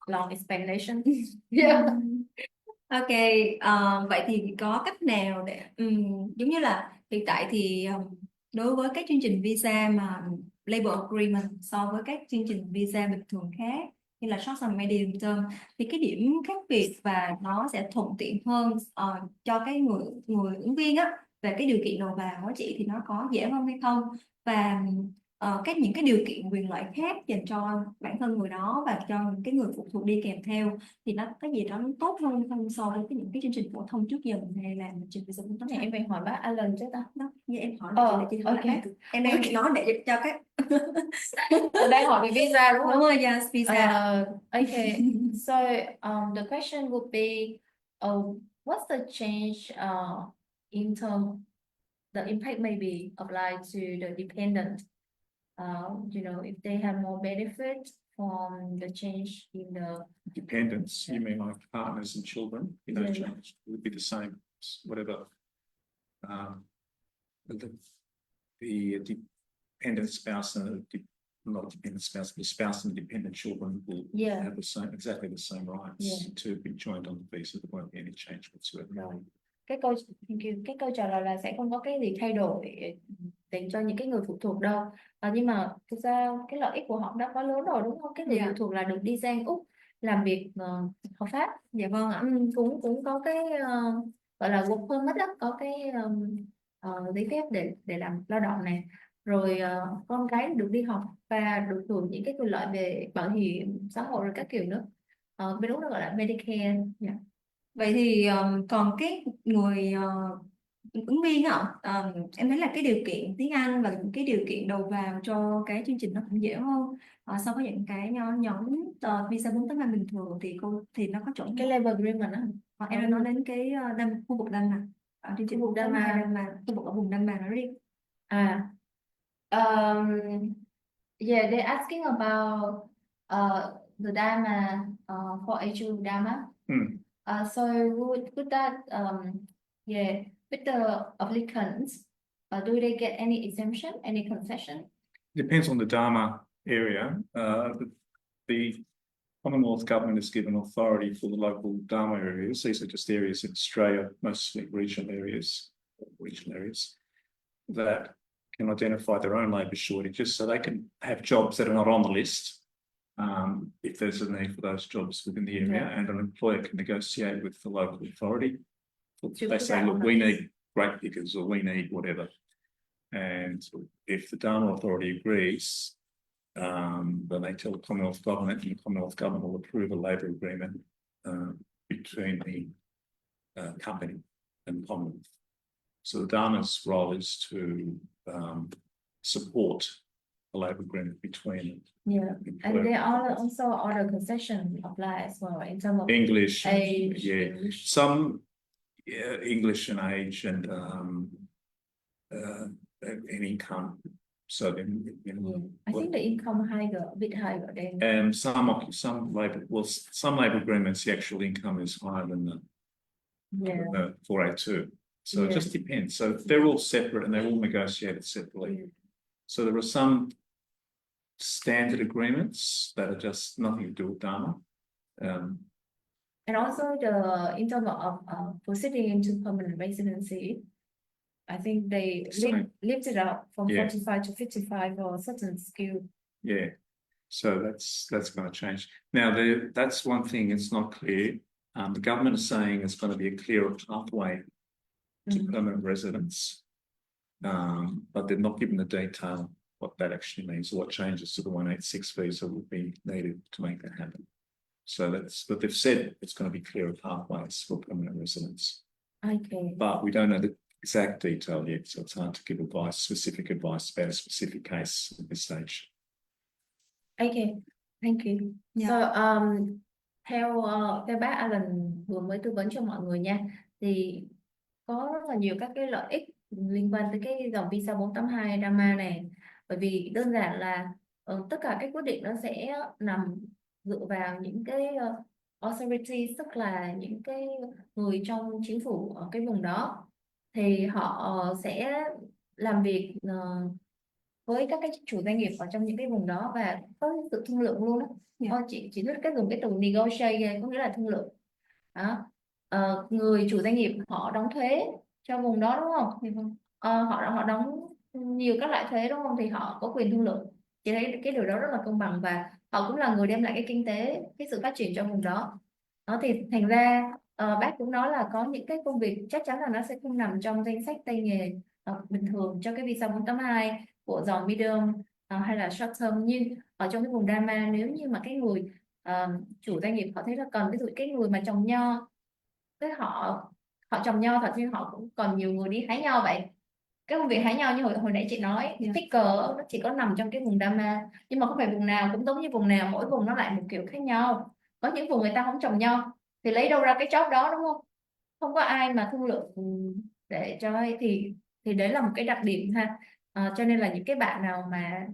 long explanation. Yeah. Ok, vậy thì có cách nào để giống như là hiện tại thì đối với các chương trình visa mà labor agreement so với các chương trình visa bình thường khác như là short term, medium term, thì cái điểm khác biệt và nó sẽ thuận tiện hơn cho cái người ứng viên á, về cái điều kiện đầu vào của chị thì nó có dễ hơn hay không, và những cái điều kiện quyền lợi khác dành cho bản thân người đó và cho những cái người phụ thuộc đi kèm theo, thì nó cái gì đó nó tốt hơn không so với những cái chương trình phổ thông trước giờ mình hay làm chương trình phổ thông. Này em phải hỏi bác Alan chứ ta. Đó, như em hỏi là chị hỏi ok. lại em đang nói để cho các Đang hỏi về visa đúng đúng không? rồi, yes, visa. Okay. So the question would be, what's the change in term the impact may be applied to the dependent? If they have more benefit from the change in the Dependents, you mean like partners and children, Yeah. change would be the same, whatever. The dependent spouse and not dependent spouse, the spouse and dependent children will Yeah. have exactly the same rights Yeah. to be joined on the visa. There won't be any change whatsoever. Rồi. Cái câu trả lời là sẽ không có cái gì thay đổi dành cho những cái người phụ thuộc đâu. Nhưng mà thực ra cái lợi ích của họ đã quá lớn rồi đúng không? Cái người phụ thuộc là được đi sang Úc làm việc hợp pháp. Dạ vâng ạ. Cũng có cái gọi là work permit đó, có cái giấy phép để làm lao động này. Rồi con cái được đi học và được hưởng những cái quyền lợi về bảo hiểm xã hội rồi các kiểu nữa. Bên Úc nó gọi là Medicare. Yeah. Vậy thì còn cái người ứng viên ạ, em thấy là cái điều kiện tiếng Anh và những cái điều kiện đầu vào cho cái chương trình nó cũng dễ hơn so với những cái nhóm visa 485 bình thường, thì nó có chuẩn Cái labor agreement đó. em đang nói đến cái khu vực Đan Mạch, chương trình Khu vực Đan Mạch. khu vực ở vùng Đan Mạch nó đi. Yeah, they're asking about the Dharma for HU Dharma. So would that with the applicants, do they get any exemption, any concession? Depends on the Dharma area. The Commonwealth Government has given authority for the local Dharma areas. These are just areas in Australia, mostly regional areas, that can identify their own labour shortages, so they can have jobs that are not on the list if there's a need for those jobs within the area, and an employer can negotiate with the local authority. They say, look, we need brake pickers or we need whatever. And if the Dharma authority agrees, then they tell the Commonwealth Government, and the Commonwealth Government will approve a labour agreement between the company and Commonwealth. So the Dharma's role is to support a labour agreement between Yeah, and employer, there are also other concession apply as well in terms of English, age. yeah, some English and age and income. So then, you know, Yeah. I think the income higher, a bit higher than. and some labour agreements, the actual income is higher than Yeah. the 482. So it Yeah. just depends. So they're all separate and they're all negotiated separately. Yeah. So there are some standard agreements that are just nothing to do with Dharma. And also in terms of proceeding into permanent residency, I think they Sorry. lift it up from Yeah. 45 to 55 for a certain skill. Yeah. So that's going to change. Now that's one thing, it's not clear. The government is saying it's going to be a clearer pathway to permanent residence. But they're not given the detail what that actually means, or what changes to the 186 visa would be needed to make that happen. So but they've said it's going to be clearer pathways for permanent residence. Okay. But we don't know the exact detail yet, so it's hard to give specific advice about a specific case at this stage. Okay, thank you. Yeah. So, theo bác Alan vừa mới tư vấn cho mọi người nha, thì có rất là nhiều các cái lợi ích liên quan tới cái dòng visa 482 Dharma này, bởi vì đơn giản là tất cả các quyết định nó sẽ nằm dựa vào những cái authority, tức là những cái người trong chính phủ ở cái vùng đó, thì họ sẽ làm việc với các cái chủ doanh nghiệp ở trong những cái vùng đó và có sự thương lượng luôn đó. Chỉ biết cái dùng cái từ negotiate có nghĩa là thương lượng đó. Người chủ doanh nghiệp họ đóng thuế cho vùng đó đúng không? Họ đóng nhiều các loại thuế đúng không, thì họ có quyền thương lượng. Chị thấy cái điều đó rất là công bằng và họ cũng là người đem lại cái kinh tế, cái sự phát triển cho vùng đó. Thì thành ra bác cũng nói là có những cái công việc chắc chắn là nó sẽ không nằm trong danh sách tay nghề bình thường cho cái visa 482 của dòng medium hay là short term, nhưng ở trong cái vùng Dharma nếu như mà cái người chủ doanh nghiệp họ thấy là cần, ví dụ cái người mà trồng nho, cái họ trồng nho thật nhưng họ cũng còn nhiều người đi hái nho vậy. Cái công việc hái nho như hồi nãy chị nói, picker nó chỉ có nằm trong cái vùng Dharma, nhưng mà không phải vùng nào cũng giống như vùng nào, mỗi vùng nó lại một kiểu khác nhau. Có những vùng người ta không trồng nho thì lấy đâu ra cái job đó đúng không? Không có ai mà thương lượng để cho thì đấy là một cái đặc điểm ha. Cho nên là những cái bạn nào mà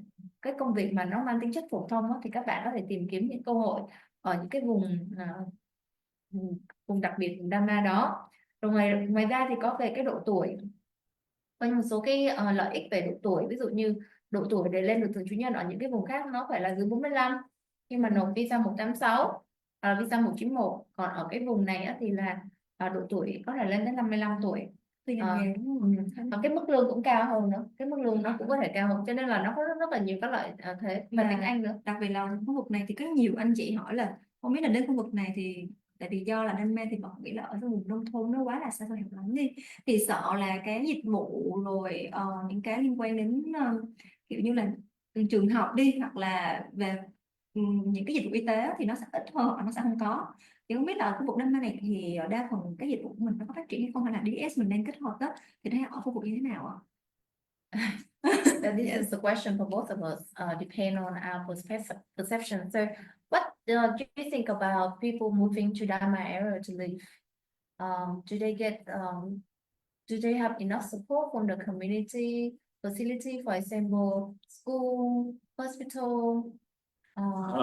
cái công việc mà nó mang tính chất phổ thông đó, thì các bạn có thể tìm kiếm những cơ hội ở những cái vùng đặc biệt, vùng Dharma đó. Rồi ngoài ra thì có về cái độ tuổi, có một số cái lợi ích về độ tuổi, ví dụ như độ tuổi để lên được thường trú nhân ở những cái vùng khác nó phải là dưới 45 nhưng mà nộp visa 186 visa 191, còn ở cái vùng này á, thì là độ tuổi có thể lên đến 55 tuổi. Và cái mức lương cũng cao hơn nữa, cái mức lương nó cũng có thể cao hơn, cho nên là nó có rất là nhiều các lợi thế và tiếng Anh nữa. Đặc biệt là khu vực này thì có nhiều anh chị hỏi là không biết là đến khu vực này thì tại vì do là đam mê thì bọn nghĩ là ở cái vùng nông thôn nó quá là xa xôi hẻo lánh đi, thì sợ là cái dịch vụ rồi những cái liên quan đến kiểu như là trường học đi, hoặc là về những cái dịch vụ y tế thì nó sẽ ít hơn, hoặc nó sẽ không có. Thì không biết là khu vực Đam Mê này thì đa phần cái dịch vụ của mình nó có phát triển hay không, hay là DS mình đang kết hợp đó, thì đây ở khu vực như thế nào ạ? This is the question for both of us, depend on our perception. So, what do you think about people moving to Dharma area to live? Do they get, do they have enough support from the community facility, for example, school, hospital,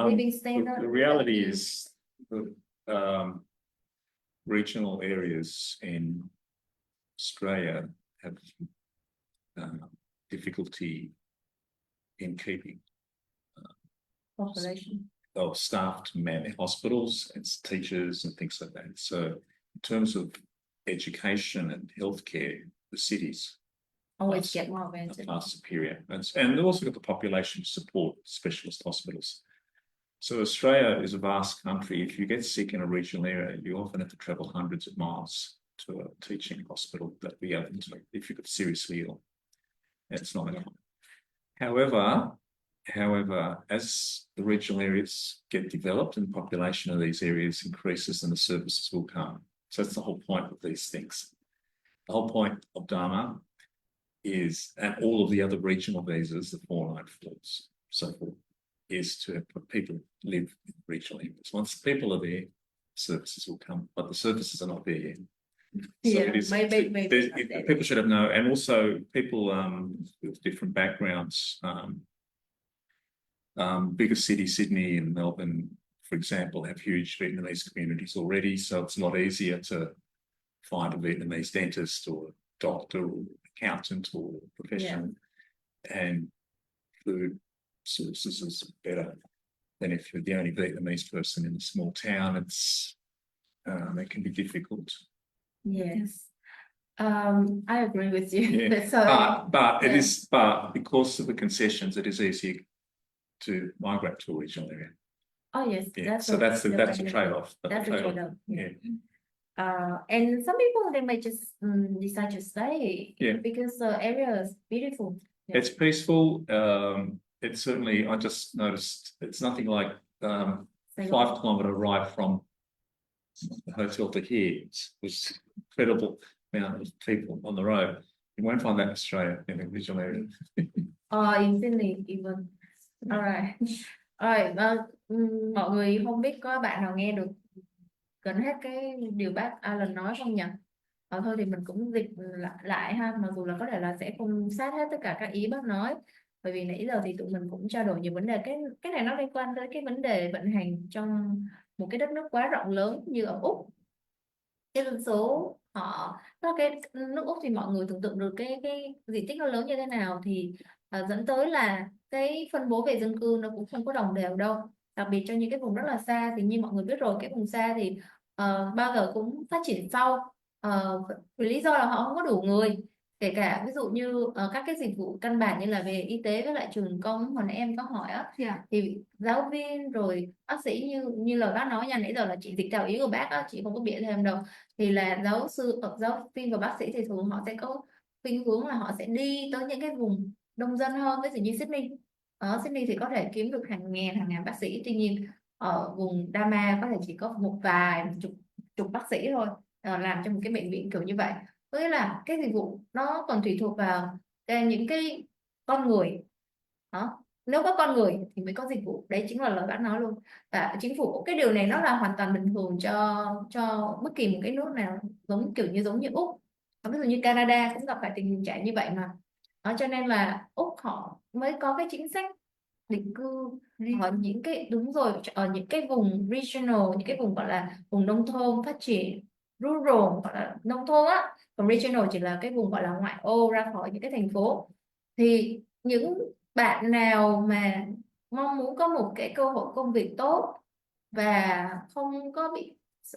living standard? The reality is the regional areas in Australia have difficulty in keeping Population. staff to man their hospitals and teachers and things like that. So in terms of education and healthcare, the cities Always get more advantage. are superior. And they've also got the population to support specialist hospitals. So Australia is a vast country. If you get sick in a regional area, you often have to travel hundreds of miles to a teaching hospital that we have if you get seriously ill. It's not enough. However, as the regional areas get developed and the population of these areas increases, then the services will come. So that's the whole point of these things. The whole point of Dharma is, and all of the other regional visas, the 494s, so forth, is to have people live in regional areas. Once people are there, services will come, but the services are not there yet. So Yeah, it is, maybe there's- not there. people should have known, and also people with different backgrounds. Bigger cities, Sydney and Melbourne, for example, have huge Vietnamese communities already, so it's a lot easier to find a Vietnamese dentist or doctor or accountant or professional, and food sources is better than if you're the only Vietnamese person in a small town. It can be difficult. Yes. I agree with you. Yeah. So But it yeah. is, but because of the concessions, it is easier to migrate to a regional area. Oh yes, Yeah. So that's a definitely. trade-off. That's a trade-off. Yeah. And some people they may just decide to stay Yeah. because the area is beautiful. Yeah. It's peaceful. It's certainly, I just noticed it's nothing like Saigon. 5-kilometer ride from the hotel to here. It's incredible amount of people on the road. You won't find that in Australia in a regional area. In Sydney even. Alright. Mọi người không biết có bạn nào nghe được gần hết cái điều bác Alan nói không nhỉ? Thôi thì mình cũng dịch lại ha, mặc dù là có thể là sẽ không sát hết tất cả các ý bác nói, bởi vì nãy giờ thì tụi mình cũng trao đổi nhiều vấn đề. Cái này nó liên quan tới cái vấn đề vận hành trong một cái đất nước quá rộng lớn như ở Úc. Cái dân số họ, cái nước Úc thì mọi người tưởng tượng được cái diện tích nó lớn như thế nào, thì dẫn tới là cái phân bố về dân cư nó cũng không có đồng đều đâu, đặc biệt trong những cái vùng rất là xa. Thì như mọi người biết rồi, cái vùng xa thì bao giờ cũng phát triển sau, vì lý do là họ không có đủ người, kể cả ví dụ như các cái dịch vụ căn bản như là về y tế với lại trường công hồi nãy em có hỏi á, thì giáo viên rồi bác sĩ như lời bác nói nha, nãy giờ là chị dịch theo ý của bác á, chị không có bịa thêm đâu, thì là giáo viên và bác sĩ thì thường họ sẽ có khuynh hướng là họ sẽ đi tới những cái vùng đông dân hơn, ví dụ như Sydney. Ở Sydney thì có thể kiếm được hàng ngàn bác sĩ, tuy nhiên ở vùng Dama có thể chỉ có một chục bác sĩ thôi làm trong một cái bệnh viện kiểu như vậy. Với là cái dịch vụ nó còn tùy thuộc vào những cái con người đó. Nếu có con người thì mới có dịch vụ, đấy chính là lời bác nói luôn. Và chính phủ, cái điều này nó là hoàn toàn bình thường cho bất kỳ một cái nước nào giống như Úc. Ví dụ như Canada cũng gặp phải tình trạng như vậy mà. Cho nên là Úc họ mới có cái chính sách định cư ở những cái, đúng rồi, ở những cái vùng regional, những cái vùng gọi là vùng nông thôn phát triển, rural gọi là nông thôn á, còn regional chỉ là cái vùng gọi là ngoại ô ra khỏi những cái thành phố. Thì những bạn nào mà mong muốn có một cái cơ hội công việc tốt và không có bị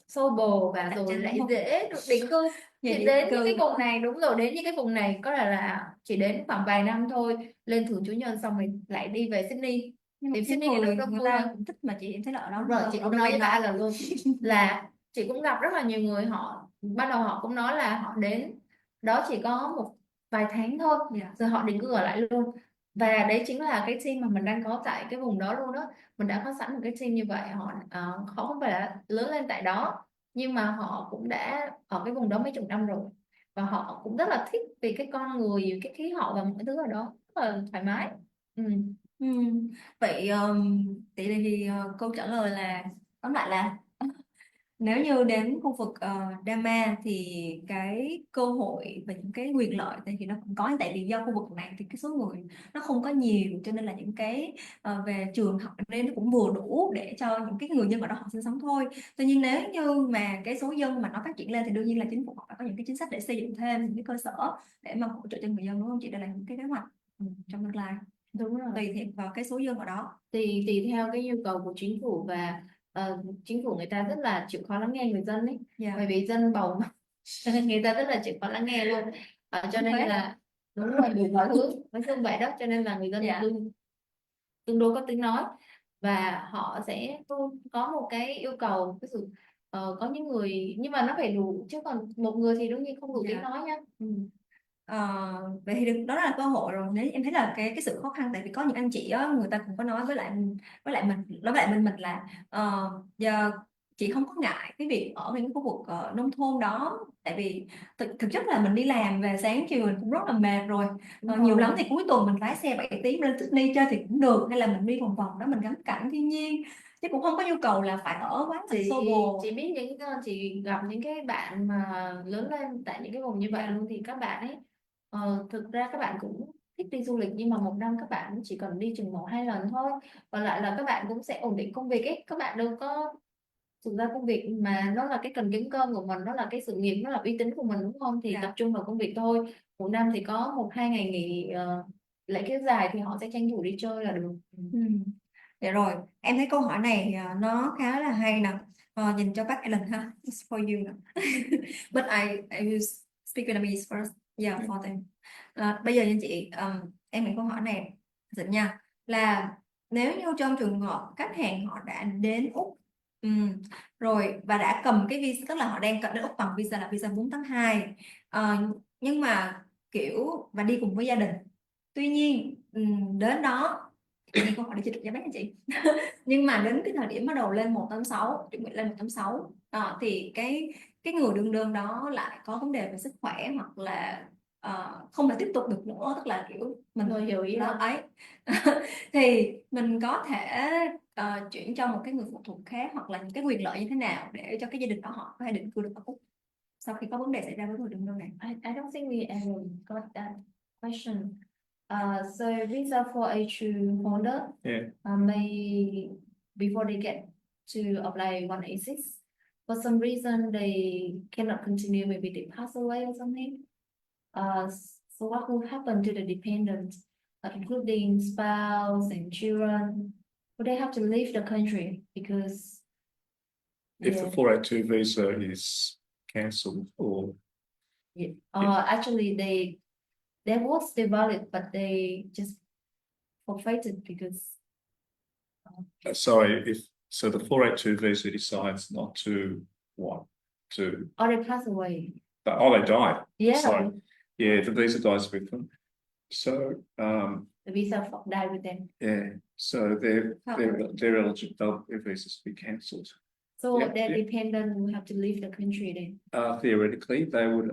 xô bồ và rồi lại dễ được định cư thì đến những cái vùng này, đúng rồi, đến những cái vùng này có thể là chỉ đến khoảng vài năm thôi, lên thường trú nhân xong rồi lại đi về Sydney. Thì Sydney thì người ta cũng thích mà chị, em thấy là ở đó rồi chị cũng nói với bà là luôn là chị cũng gặp rất là nhiều người, họ ban đầu họ cũng nói là họ đến đó chỉ có một vài tháng thôi, rồi họ định cư ở lại luôn. Và đấy chính là cái team mà mình đang có tại cái vùng đó luôn đó. Mình đã có sẵn một cái team như vậy, họ không phải là lớn lên tại đó, nhưng mà họ cũng đã ở cái vùng đó mấy chục năm rồi, và họ cũng rất là thích vì cái con người, cái khí hậu và mọi thứ ở đó rất là thoải mái. Vậy thì câu trả lời là tóm lại là nếu như đến khu vực Dama thì cái cơ hội và những cái quyền lợi thì nó cũng có, tại vì do khu vực này thì cái số người nó không có nhiều, cho nên là những cái về trường học nên nó cũng vừa đủ để cho những cái người dân ở đó họ sinh sống thôi. Tuy nhiên nếu như mà cái số dân mà nó phát triển lên thì đương nhiên là chính phủ họ phải có những cái chính sách để xây dựng thêm những cái cơ sở để mà hỗ trợ cho người dân, đúng không chị? Đây là những cái kế hoạch trong tương lai. Đúng rồi, Tùy theo vào cái số dân ở đó, tùy theo cái nhu cầu của chính phủ. Và chính phủ người ta rất là chịu khó lắng nghe người dân ấy, bởi vì dân bầu mà người ta rất là chịu khó lắng nghe luôn. Cho nên là đúng rồi, đủ mọi thứ nói chung vậy đó, cho nên là người dân tương đối có tiếng nói, và họ sẽ có một cái yêu cầu, ví dụ có những người, nhưng mà nó phải đủ, chứ còn một người thì đương nhiên không đủ tiếng nói nhá. Vậy thì đó là cơ hội rồi. Nếu em thấy là cái sự khó khăn, tại vì có những anh chị á, người ta cũng có nói với lại mình là giờ chị không có ngại cái việc ở những khu vực nông thôn đó, tại vì thực chất là mình đi làm về sáng chiều mình cũng rất là mệt rồi. Nhiều lắm thì cuối tuần mình lái xe 7 tiếng lên Sydney chơi thì cũng được, hay là mình đi vòng vòng đó mình ngắm cảnh thiên nhiên, chứ cũng không có nhu cầu là phải ở quá là xô bồ. Chị biết những chị gặp những cái bạn mà lớn lên tại những cái vùng như vậy luôn, thì các bạn ấy thực ra các bạn cũng thích đi du lịch, nhưng mà một năm các bạn chỉ cần đi chừng 1-2 lần thôi, còn lại là các bạn cũng sẽ ổn định công việc ấy, các bạn đâu có, thực ra công việc mà nó là cái cần kiếm cơm của mình, nó là cái sự nghiệp, nó là uy tín của mình đúng không, thì Dạ. tập trung vào công việc thôi. Một năm thì có 1-2 ngày nghỉ lễ kéo dài thì họ sẽ tranh thủ đi chơi là được. Ừ. Dạ rồi, em thấy câu hỏi này nó khá là hay nè. Dành cho bác Ellen ha. It's for you nè. But I will speak Vietnamese first. Yeah, for them. Bây giờ nha chị, em nghĩ câu hỏi này dịch nha, là nếu như trong trường hợp khách hàng họ đã đến Úc, rồi và đã cầm cái visa, tức là họ đang cận đến Úc bằng visa là visa 482, nhưng mà kiểu và đi cùng với gia đình, tuy nhiên đến đó thì câu hỏi để chị được giải đáp anh chị. Nhưng mà đến cái thời điểm bắt đầu lên 186, chuẩn bị lên 186, thì cái người đương đơn đó lại có vấn đề về sức khỏe, hoặc là không thể tiếp tục được nữa, tức là kiểu mình Rồi, hiểu ý đó rồi. ấy. Thì mình có thể chuyển cho một cái người phụ thuộc khác, hoặc là những cái quyền lợi như thế nào để cho cái gia đình đó họ có thể định cư được ở Úc sau khi có vấn đề xảy ra với người đương đơn này. I don't think we ever got that question. So visa for H2 holder Yeah. may before they get to apply 186, for some reason they cannot continue, maybe they pass away or something. So what will happen to the dependents, including spouse and children? Would they have to leave the country because If the 482 visa is cancelled or actually they was still valid, but they just forfeited because sorry, if so the 482 visa decides not to what? To or they pass away. they died. Yeah, Sorry. Yeah, the visa dies with them. So the visa died with them. yeah, so they're eligible, their visas to be cancelled. So Yeah, their yeah. dependent will have to leave the country then. Theoretically, they would,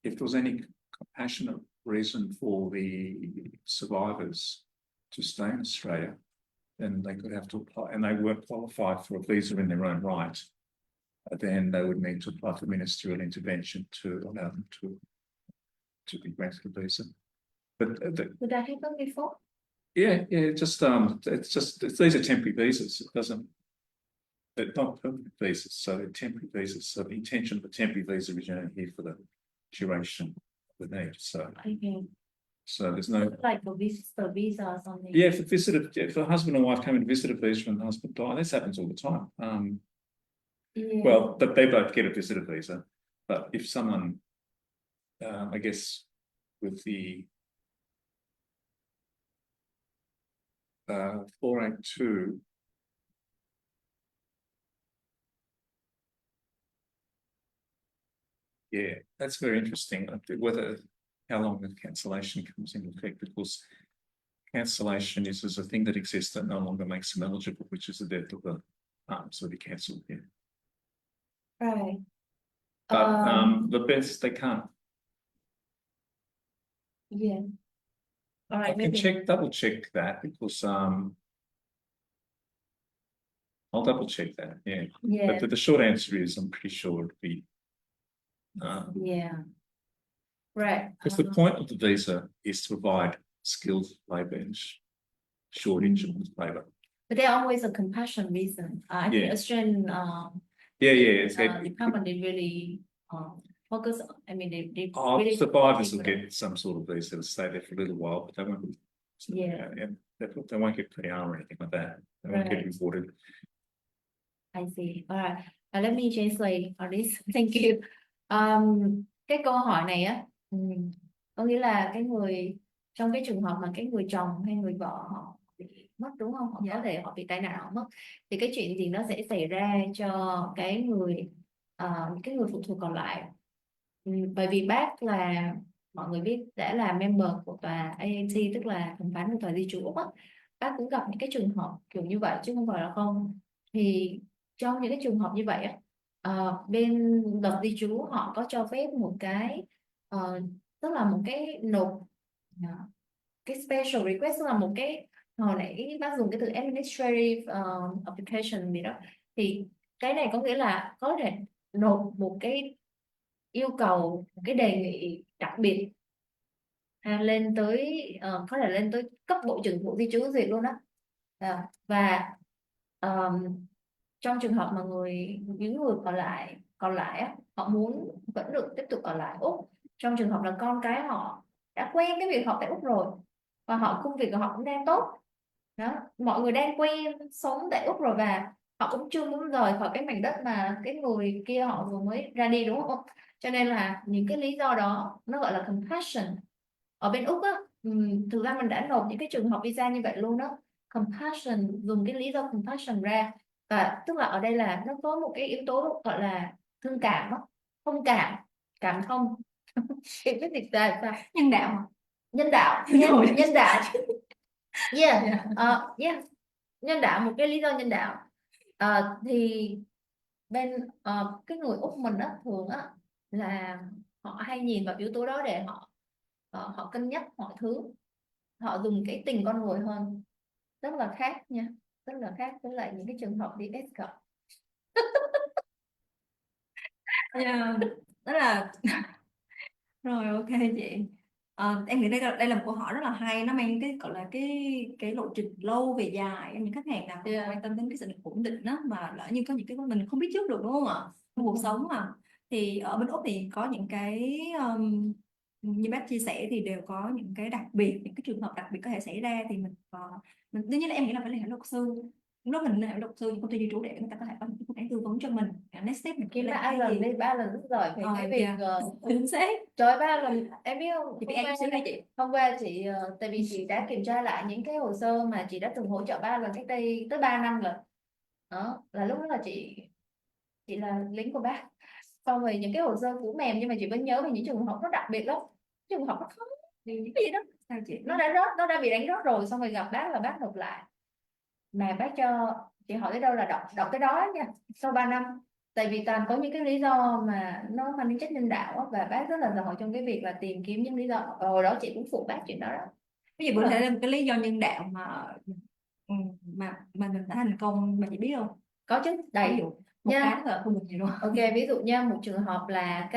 if there was any compassionate reason for the survivors to stay in Australia, then they could have to apply, and they weren't qualified for a visa in their own right. Then they would need to apply for ministerial intervention to allow them to be granted a visa. But Would that happen before? yeah, these are temporary visas. It doesn't. They're not permanent visas, so they're temporary visas. So the intention of a temporary visa is only here for the duration of the need. Okay. So there's no. Like a visa or something. Yeah, if a husband and wife come and visit a visa and the husband die, this happens all the time. Yeah. Well, but they both get a visitor visa. But if someone, I guess, with the 482. Yeah, that's very interesting. Whether how long the cancellation comes into effect, because cancellation is a thing that exists that no longer makes them eligible, which is the death of the so they cancelled. Yeah, Right. but the best they can't. Yeah. All right. I can double check that, because I'll double check that. Yeah. Yeah. But the short answer is I'm pretty sure it'd be. Yeah. Right. Because the point of the visa is to provide skilled labour and shortage of labour. But they're always a compassion reason. I think Yeah. Australian department they really focus. I mean, they really survivors will focus on it. get some sort of visa to stay there for a little while, but they won't. Yeah. They won't get PR or anything like that. They won't get Right. reported. I see. All right. Let me translate on this. Thank you. Cái câu hỏi này á, có nghĩa là cái người trong cái trường hợp mà cái người chồng hay người vợ họ bị mất đúng không? Họ có thể họ bị tai nạn họ mất, thì cái chuyện gì nó sẽ xảy ra cho cái người phụ thuộc còn lại. Bởi vì bác là mọi người biết đã là member của tòa AAT, tức là thẩm phán của tòa di trú Úc á, bác cũng gặp những cái trường hợp kiểu như vậy chứ không phải là không. Thì trong những cái trường hợp như vậy á, bên luật di trú họ có cho phép một cái tức là một cái nộp cái special request, tức là một cái, hồi nãy bác dùng cái từ administrative application gì đó, thì cái này có nghĩa là có thể nộp một cái yêu cầu, một cái đề nghị đặc biệt lên tới có thể lên tới cấp bộ trưởng bộ di trú duyệt luôn đó. Và trong trường hợp mà những người còn lại á, họ muốn vẫn được tiếp tục ở lại Úc, trong trường hợp là con cái họ đã quen cái việc học tại Úc rồi và công việc của họ cũng đang tốt đó, mọi người đang quen sống tại Úc rồi và họ cũng chưa muốn rời khỏi cái mảnh đất mà cái người kia họ vừa mới ra đi, đúng không? Cho nên là những cái lý do đó nó gọi là compassion. Ở bên Úc á, thực ra mình đã nộp những cái trường hợp visa như vậy luôn đó, compassion, dùng cái lý do compassion ra, và tức là ở đây là nó có một cái yếu tố gọi là thương cảm đó, thông cảm, cảm thông cái dịch ra sao, Nhân đạo hả? nhân đạo, nhân đạo, yeah, yeah, nhân đạo, một cái lý do nhân đạo. Thì bên cái người Úc mình á, thường á là họ hay nhìn vào yếu tố đó để họ cân nhắc mọi thứ, họ dùng cái tình con người hơn, rất là khác nha, rất là khác với lại những cái trường hợp đi escort. Yeah. Đó là rồi, ok chị. Em nghĩ đây là một câu hỏi rất là hay, nó mang cái gọi là cái lộ trình lâu về dài. Những khách hàng nào Yeah. quan tâm đến cái sự ổn định đó, mà lỡ như có những cái mình không biết trước được, đúng không ạ, trong cuộc sống mà. Thì ở bên Úc thì có những cái như bác chia sẻ thì đều có những cái đặc biệt, những cái trường hợp đặc biệt có thể xảy ra, thì mình đương nhiên là em nghĩ là phải liên hệ luật sư. Lúc đó mình liên hệ luật sư, những công ty di trú, để người ta có thể có những phương án tư vấn cho mình next step mình Kiếm làm ba cái lần gì. đi, 3 lần rất giỏi về cái việc Chính xác. trời, 3 lần em biết không, Chị biết em xíu đây chị. hôm qua chị tại vì chị đã kiểm tra lại những cái hồ sơ mà chị đã từng hỗ trợ 3 lần cách đây tới 3 năm rồi đó, là lúc đó là chị là lính của bác, xong rồi những cái hồ sơ cũ mềm nhưng mà chị vẫn nhớ về những trường hợp nó đặc biệt lắm, trường hợp nó khó cái gì đó, Sao chị? nó đã bị đánh rớt rồi, xong rồi gặp bác là bác nộp lại, mà bác cho chị hỏi tới đâu là đọc tới đó nha, sau 3 năm. Tại vì toàn có những cái lý do mà nó mang tính chất nhân đạo á, và bác rất là giỏi trong cái việc là tìm kiếm những lý do, hồi đó chị cũng phụ bác chuyện đó đó. Ví dụ có thể là một cái lý do nhân đạo mà mình đã thành công mà chị biết không? Có chứ, đầy Ví dụ một nha. cái là không được gì luôn. Ok, ví dụ nha, một trường hợp là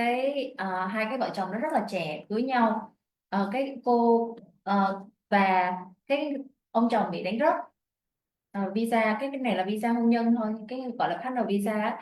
hai cái vợ chồng nó rất là trẻ cưới nhau. Cái cô và cái ông chồng bị đánh rớt visa, cái này là visa hôn nhân thôi, cái gọi là partner visa á.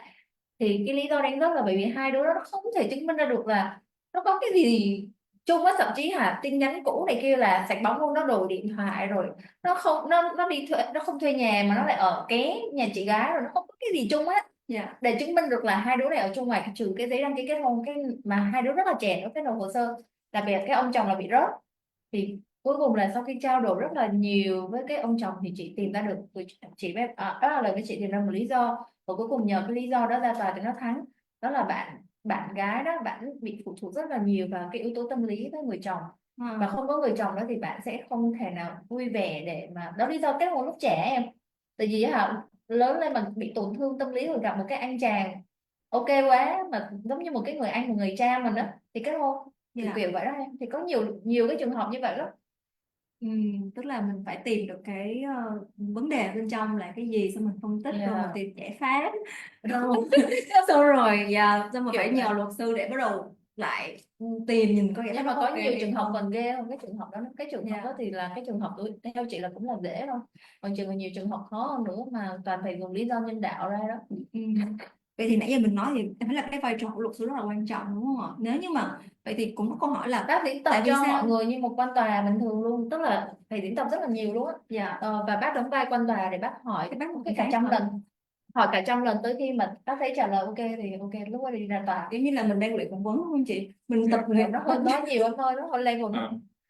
Thì cái lý do đánh rớt là bởi vì hai đứa nó không thể chứng minh ra được là nó có cái gì chung á, thậm chí tin nhắn cũ này kia là sạch bóng luôn, nó đổi điện thoại rồi nó đi thuê, nó không thuê nhà mà nó lại ở ké nhà chị gái, rồi nó không có cái gì chung á. Dạ. Để chứng minh được là hai đứa này ở chung ngoài, trừ cái giấy đăng ký kết hôn, cái mà hai đứa rất là trẻ nữa, cái đầu hồ sơ đặc biệt cái ông chồng là bị rớt. Thì cuối cùng là sau khi trao đổi rất là nhiều với cái ông chồng thì chị tìm ra được, chị biết đó là lời với chị tìm ra một lý do, và cuối cùng nhờ cái lý do đó ra tòa thì nó thắng. Đó là bạn gái đó, bạn bị phụ thuộc rất là nhiều vào cái yếu tố tâm lý với người chồng, và không có người chồng đó thì bạn sẽ không thể nào vui vẻ để mà, đó lý do kết hôn lúc trẻ em. Tại vì lớn lên mà bị tổn thương tâm lý rồi gặp một cái anh chàng ok quá, mà giống như một cái người anh, một người cha mình đó, thì kết hôn kiểu vậy đó em. Thì có nhiều cái trường hợp như vậy đó. Tức là mình phải tìm được cái vấn đề bên trong là cái gì, xong mình phân tích rồi mình tìm giải pháp, xong rồi xong rồi phải nhờ luật sư để bắt đầu lại tìm nhìn coi giải pháp. Nhưng mà có nhiều trường hợp không. còn ghê hơn cái trường hợp đó. Cái trường hợp đó thì là cái trường hợp theo chị là cũng là dễ thôi, còn nhiều trường hợp khó hơn nữa mà toàn phải dùng lý do nhân đạo ra đó. Vậy thì nãy giờ mình nói thì em thấy là cái vai trò của luật sư rất là quan trọng, đúng không ạ? Nếu như mà vậy thì cũng có câu hỏi là Bác diễn tập tại vì cho sao mọi người như một quan tòa bình thường luôn, tức là phải diễn tập rất là nhiều luôn á. dạ Và bác đóng vai quan tòa để bác hỏi cái bác một cái cái cả khác trăm hả? lần, hỏi cả trăm lần tới khi mà bác thấy trả lời ok thì ok, lúc đó đi ra tòa. Kiểu như là mình đang luyện phỏng vấn, đúng không chị? Mình tập luyện Nó hơi nói nhiều hơn thôi, nó hơi level.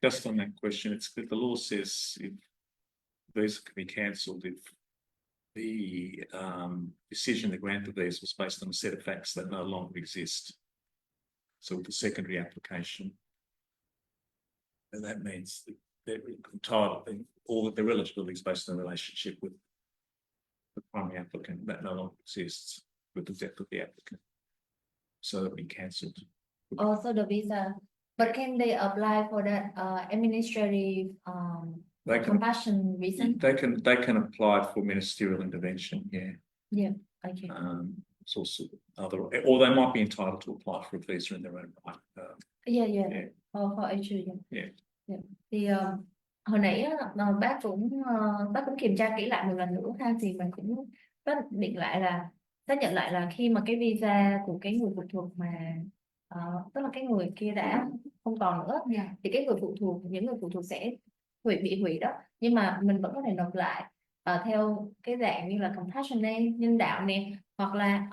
Just on that question, it's the law says if visa can be cancelled if the decision to grant the visa was based on a set of facts that no longer exist. So with the secondary application, and that means that they're entitled, or that their eligibility is based on a relationship with the primary applicant. That no longer exists with the death of the applicant. So it'll be cancelled. Also the visa. But can they apply for that administrative They can, compassion reason? they can apply for ministerial intervention, yeah. Okay. It's also other, or they might be entitled to apply for a visa in their own right. Yeah. Yeah. For issue. Yeah. Thì hồi nãy á, bác cũng kiểm tra kỹ lại một lần nữa ha, thì mình cũng xác định lại là xác nhận lại là khi mà cái visa của cái người phụ thuộc mà tức là cái người kia đã không còn nữa thì cái người phụ thuộc, những người phụ thuộc sẽ bị hủy đó, nhưng mà mình vẫn có thể nộp lại theo cái dạng như là compassionate, nhân đạo nè, hoặc là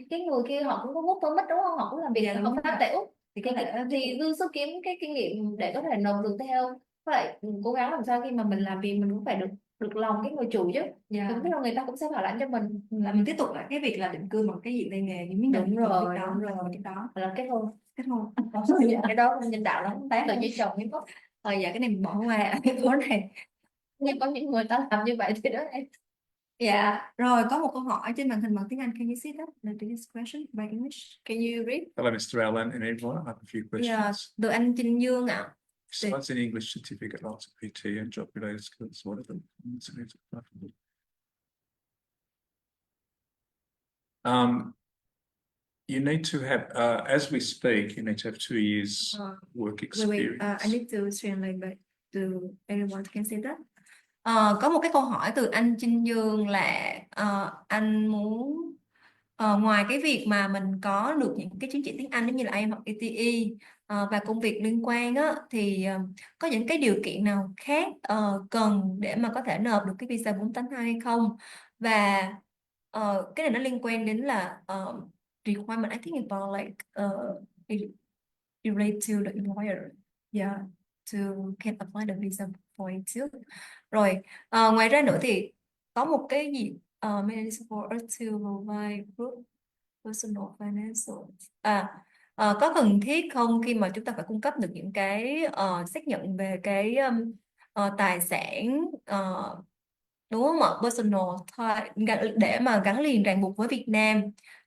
cái người kia họ cũng có work permit đúng không, họ cũng làm việc hợp pháp tại Úc thì dư sức kiếm cái kinh nghiệm để có thể nộp được theo. Với lại cố gắng làm sao khi mà mình làm việc mình cũng phải được lòng cái người chủ chứ. Đúng là người ta cũng sẽ bảo lãnh cho mình là mình tiếp tục lại cái việc là định cư bằng cái diện tay nghề những miếng đúng rồi cái đó là kết hôn cái đó không nhân đạo lắm, tán tự với chồng với có dạ cái này mình bỏ qua cái phố này. nhưng có những người ta làm như vậy thì đó em. Dạ rồi, có một câu hỏi trên màn hình bằng tiếng Anh. Can you see that? This question by English. Can you read? Hello, Mr. Allen and everyone. I have a few questions. Từ anh Trinh Dương ạ. Besides an English certificate, lots of PT and job-related skills, what are the you need to have, as we speak, you need to have 2 years work experience. I need to translate back to everyone can see that. Có một cái câu hỏi từ anh Trinh Dương là anh muốn ngoài cái việc mà mình có được những cái chứng chỉ tiếng Anh giống như là IELTS hoặc ATE và công việc liên quan á, thì có những cái điều kiện nào khác cần để mà có thể nộp được cái visa 482 hay không? Và cái này nó liên quan đến là requirement, I think about like it relate to the employer, to can apply the visa for it too. Rồi ngoài ra nữa thì có một cái gì managed for us to provide group personal financial có cần thiết không khi mà chúng ta phải cung cấp được những cái xác nhận về cái tài sản đúng không ạ, personal để mà gắn liền ràng buộc với Việt Nam,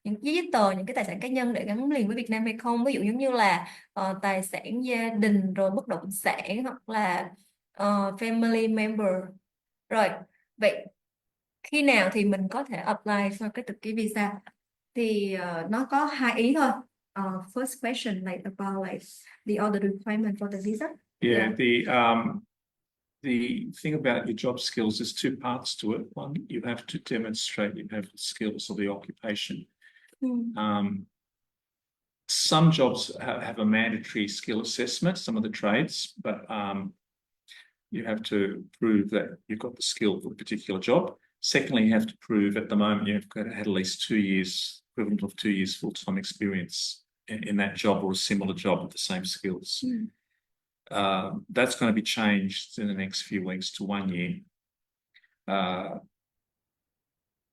những giấy tờ, những cái tài sản cá nhân để gắn liền với Việt Nam hay không, ví dụ giống như là tài sản gia đình rồi bất động sản hoặc là family member. Rồi vậy khi nào thì mình có thể apply cho cái visa? Thì nó có hai ý thôi. First question like about like the other requirement for the visa. Yeah, the thing about your job skills, there's 2 parts to it. One, you have to demonstrate you have the skills of the occupation. Some jobs have a mandatory skill assessment, some of the trades, but you have to prove that you've got the skill for a particular job. Secondly, you have to prove at the moment you've got to have at least 2 years, equivalent of 2 years full-time experience in that job or a similar job with the same skills. That's going to be changed in the next few weeks to 1 year.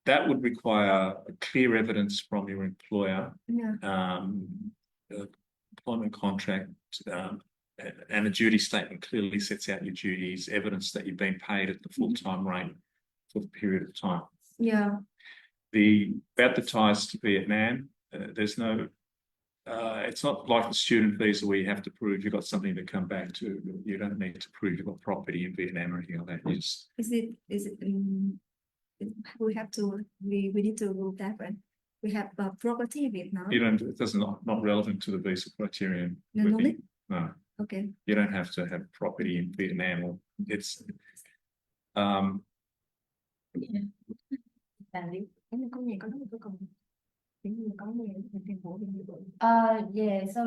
That would require a clear evidence from your employer, employment contract, and a duty statement clearly sets out your duties, evidence that you've been paid at the full-time rate for the period of time. About the ties to Vietnam, there's no, it's not like the student visa where you have to prove you've got something to come back to. You don't need to prove you've got property in Vietnam or anything like that. You just, we need to rule that one. We have property in Vietnam. you don't, it's not relevant to the visa criterion. No. Okay. You don't have to have property in Vietnam or it's yeah, so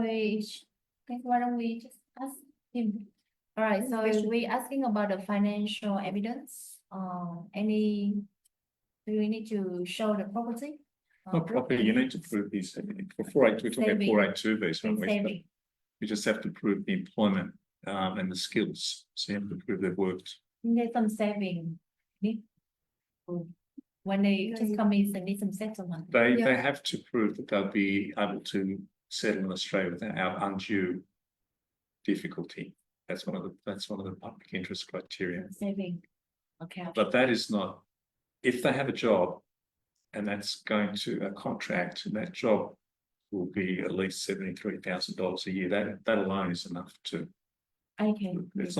why don't we just ask him? All right, so we asking about the financial evidence. Do we need to show the property? not property. You need to prove these for 482. We're talking about 482 visa, aren't we? Saving. You just have to prove the employment and the skills. So you have to prove they've worked. Need some saving. When they just come in, they need some settlement. They have to prove that they'll be able to settle in Australia without undue difficulty. That's one of the public interest criteria. Saving. Okay. But that is not if they have a job and that's going to a contract, and that job will be at least $73,000 a year. That alone is enough to. Okay. It's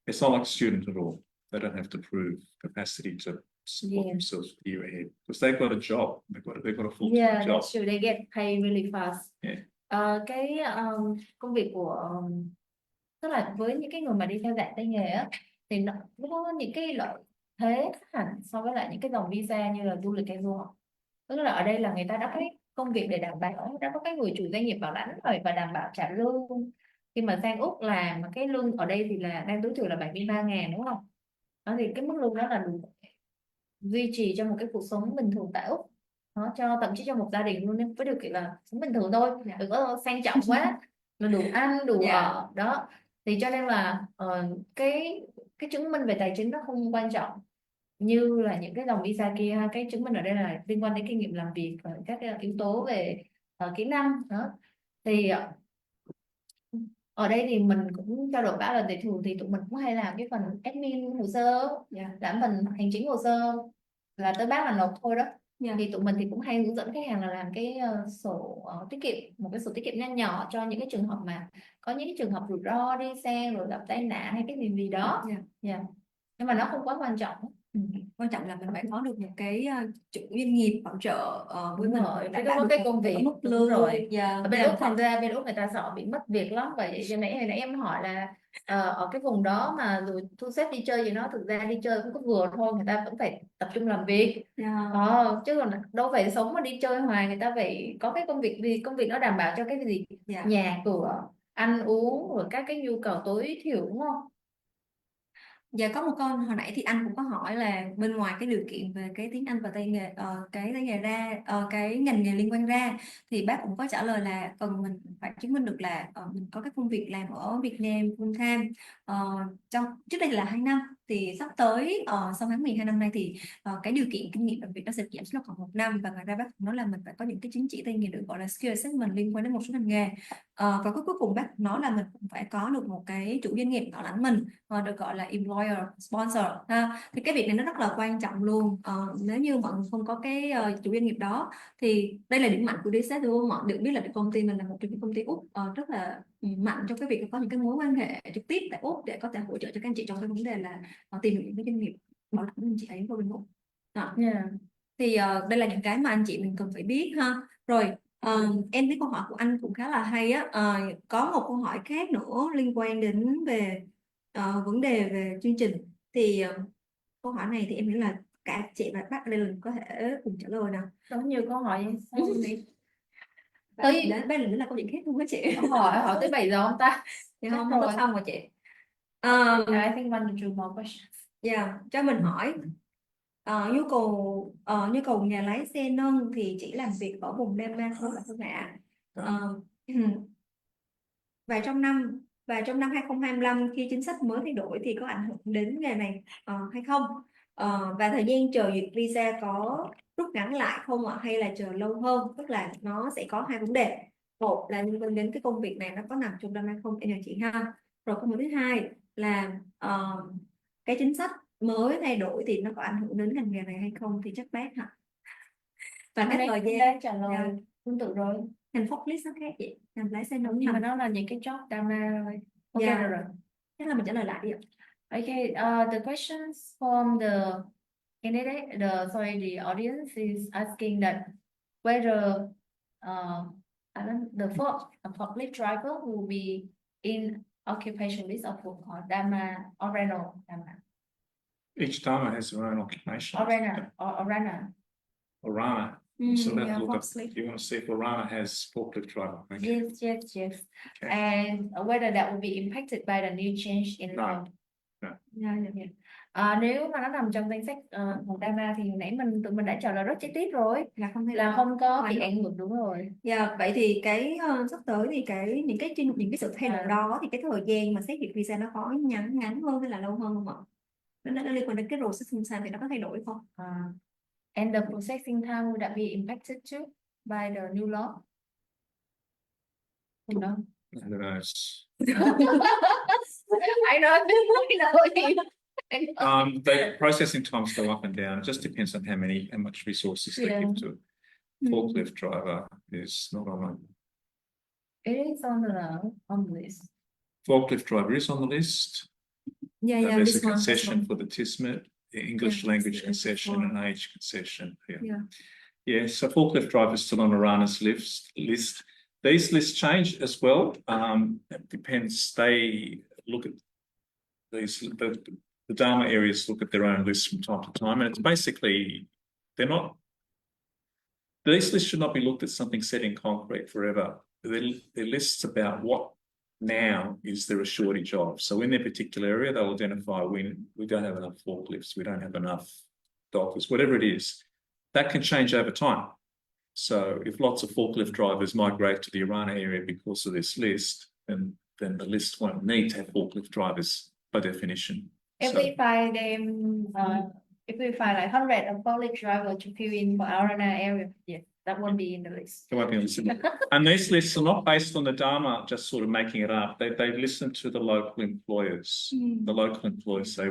it's not like a student at all. They don't have to prove capacity to support Yeah. themselves for the year ahead because they've got a job. They've got a full-time Yeah, job. that's true. They get paid really fast. Yeah. Cái công việc của tức là với những cái người mà đi theo dạng tay nghề á thì nó có những cái lợi thế khác hẳn so với lại những cái dòng visa như là du lịch hay du học. Tức là ở đây là người ta đã có cái công việc để đảm bảo, đã có cái người chủ doanh nghiệp bảo lãnh rồi và đảm bảo trả lương khi mà sang Úc làm, mà cái lương ở đây thì là đang tối thiểu là 73.000 đúng không? Đó thì cái mức lương đó là đủ duy trì cho một cái cuộc sống bình thường tại Úc, nó cho thậm chí cho một gia đình luôn, nên với điều kiện là sống bình thường thôi, đừng có sang trọng quá, là đủ ăn đủ ở đó. Thì cho nên là cái chứng minh về tài chính nó không quan trọng như là những cái dòng visa kia ha. Cái chứng minh ở đây là liên quan đến kinh nghiệm làm việc và các cái yếu tố về kỹ năng đó. Thì ở đây thì mình cũng trao đổi bác là để thường thì tụi mình cũng hay làm cái phần admin hồ sơ, làm phần hành chính hồ sơ là tới bác là nộp thôi đó. Thì tụi mình thì cũng hay hướng dẫn khách hàng là làm cái sổ tiết kiệm, một cái sổ tiết kiệm nho nhỏ cho những cái trường hợp mà có những cái trường hợp rủi ro đi xe rồi gặp tai nạn hay cái gì đó. Nhưng mà nó không quá quan trọng. Quan trọng là mình phải có được một cái chủ doanh nghiệp hỗ trợ với Đúng mình rồi, đảm phải bảo có được cái một công việc. mức Đúng lương rồi. Ở bên và Úc thành ra bên Úc người ta sợ bị mất việc lắm. Vậy cho nãy em hỏi là ở cái vùng đó mà rồi thu xếp đi chơi gì, nó thực ra đi chơi cũng có vừa thôi, người ta vẫn phải tập trung làm việc. Chứ còn đâu phải sống mà đi chơi hoài, người ta phải có cái công việc gì, công việc nó đảm bảo cho cái gì, nhà cửa, ăn uống rồi các cái nhu cầu tối thiểu, đúng không? Dạ có một câu hồi nãy thì anh cũng có hỏi là bên ngoài cái điều kiện về cái tiếng Anh và tay nghề, cái tay nghề ra, cái ngành nghề liên quan ra, thì bác cũng có trả lời là cần mình phải chứng minh được là mình có cái công việc làm ở Việt Nam full time trong trước đây là 2 năm, thì sắp tới sau tháng 12 năm nay thì cái điều kiện kinh nghiệm làm việc nó sẽ giảm xuống còn 1 năm, và ngoài ra bác cũng nói là mình phải có những cái chứng chỉ tay nghề được gọi là skill assessment liên quan đến một số ngành nghề. Và cuối cùng bác nói là mình cũng phải có được một cái chủ doanh nghiệp bảo lãnh mình, được gọi là employer sponsor ha. Thì cái việc này nó rất là quan trọng luôn. Nếu như mọi người không có cái chủ doanh nghiệp đó thì đây là điểm mạnh của DSS đúng không? Mọi được biết là công ty mình là một trong những công ty Úc rất là mạnh trong cái việc có những cái mối quan hệ trực tiếp tại Úc để có thể hỗ trợ cho các anh chị trong cái vấn đề là tìm được những cái doanh nghiệp bảo lãnh anh chị ấy vô bên Úc. Thì đây là những cái mà anh chị mình cần phải biết ha. Rồi em thấy câu hỏi của anh cũng khá là hay á. Có một câu hỏi khác nữa liên quan đến về vấn đề về chương trình, thì câu hỏi này thì em nghĩ là cả chị và bác Lê có thể cùng trả lời nào. Có nhiều câu hỏi vậy sao đi Bác Lê là câu chuyện khác luôn á chị. hỏi tới 7 giờ không ta? Dạ không có rồi. xong rồi chị. I think one or two more questions. Cho mình hỏi nhu cầu nhà lái xe nâng thì chỉ làm việc ở vùng Denmark thôi là không ạ? Và trong năm 2025 khi chính sách mới thay đổi thì có ảnh hưởng đến nghề này hay không? Và thời gian chờ duyệt visa có rút ngắn lại không ạ, hay là chờ lâu hơn? Tức là nó sẽ có hai vấn đề. Một là liên quan đến cái công việc này nó có nằm trong năm hay không, em nhờ chị ha. Rồi câu hỏi thứ hai là cái chính sách mới thay đổi thì nó có ảnh hưởng đến ngành nghề này hay không, thì chắc bác hả? Và cái thời gian trả lời tương tự rồi. ngành forklift nó khác chị, ngành lái xe nâng Nhưng mà nó là những cái job drama rồi. Ok rồi. Chắc là mình trả lời lại đi ạ. Okay, the questions from the candidate, the audience is asking that whether the forklift driver will be in occupation list of work or DAMA or rental DAMA. Each Dharma has their own occupation. Orana. So that look up, you want to see if Orana has forklift driver. Okay. Yes. Okay. And whether that will be impacted by the new change in law. Nếu mà nó nằm trong danh sách một DAMA thì nãy tụi mình đã trả lời rất chi tiết rồi, là không có bị ảnh hưởng, đúng rồi. Vậy thì cái sắp tới thì những cái sự thay đổi đó thì cái thời gian mà xét duyệt visa nó có ngắn hơn hay là lâu hơn không ạ? Nó liên quan đến cái processing time thì nó có thay đổi không? And the processing time would that be impacted too by the new law? I don't know. I know. The processing times go up and down. It just depends on how much resources they Yeah. give to it. Forklift driver is not on. It is on the list. Forklift driver is on the list. Yeah, There's this a one, this concession one. for the TISMET, the English Yeah, language it's concession for- and age concession. Yeah. Yeah, so forklift drivers still on Orana's list. These lists change as well. It depends. They look at the Dharma areas look at their own lists from time to time, and it's basically these lists should not be looked at something set in concrete forever. They're lists about what now is there a shortage of. So in their particular area, they'll identify when we don't have enough forklifts, we don't have enough dockers, whatever it is. That can change over time. So if lots of forklift drivers migrate to the Orana area because of this list, then the list won't need to have forklift drivers by definition. If So- we find them, if we find like 100 of forklift driver to fill in for Arana area, yes, that won't be in the list. It won't be on the list. And these lists are not based on the Dharma just sort of making it up. They listen to the local employers. The local employers say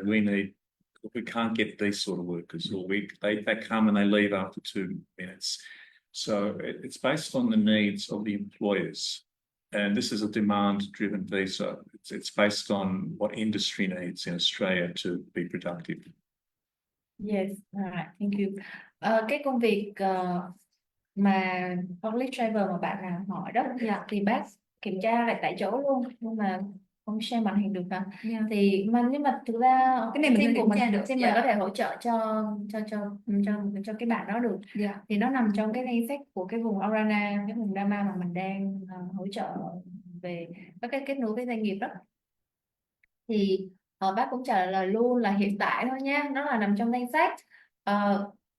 we can't get these sort of workers, or they come and they leave after 2 minutes. So it's based on the needs of the employers. And this is a demand-driven visa. It's based on what industry needs in Australia to be productive. Yes, alright, thank you. Cái công việc mà forklift driver mà bạn nào hỏi đó, Dạ. thì bác kiểm tra lại tại chỗ luôn, nhưng mà không share màn hình được hả? Yeah. Thì nhưng mà thực ra Cái này mình team không của kiểm tra mình được. team mình Dạ. có thể hỗ trợ cho cái bạn đó được. Yeah. Thì nó nằm trong cái danh sách của cái vùng Orana, cái vùng Dharma mà mình đang hỗ trợ về các cái kết nối với doanh nghiệp đó. Thì bác cũng trả lời luôn là hiện tại thôi nhé, nó là nằm trong danh sách.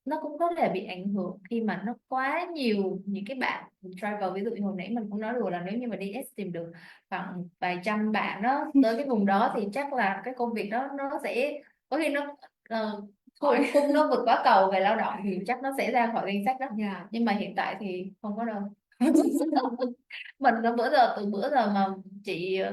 Nó cũng có thể bị ảnh hưởng khi mà nó quá nhiều những cái bạn driver, ví dụ như hồi nãy mình cũng nói đùa là nếu như mà DS tìm được khoảng vài trăm bạn đó tới cái vùng đó thì chắc là cái công việc đó nó sẽ có khi nó cung nó vượt quá cầu về lao động thì chắc nó sẽ ra khỏi danh sách đó. Yeah. Nhưng mà hiện tại thì không có đâu. Mình từ bữa giờ mà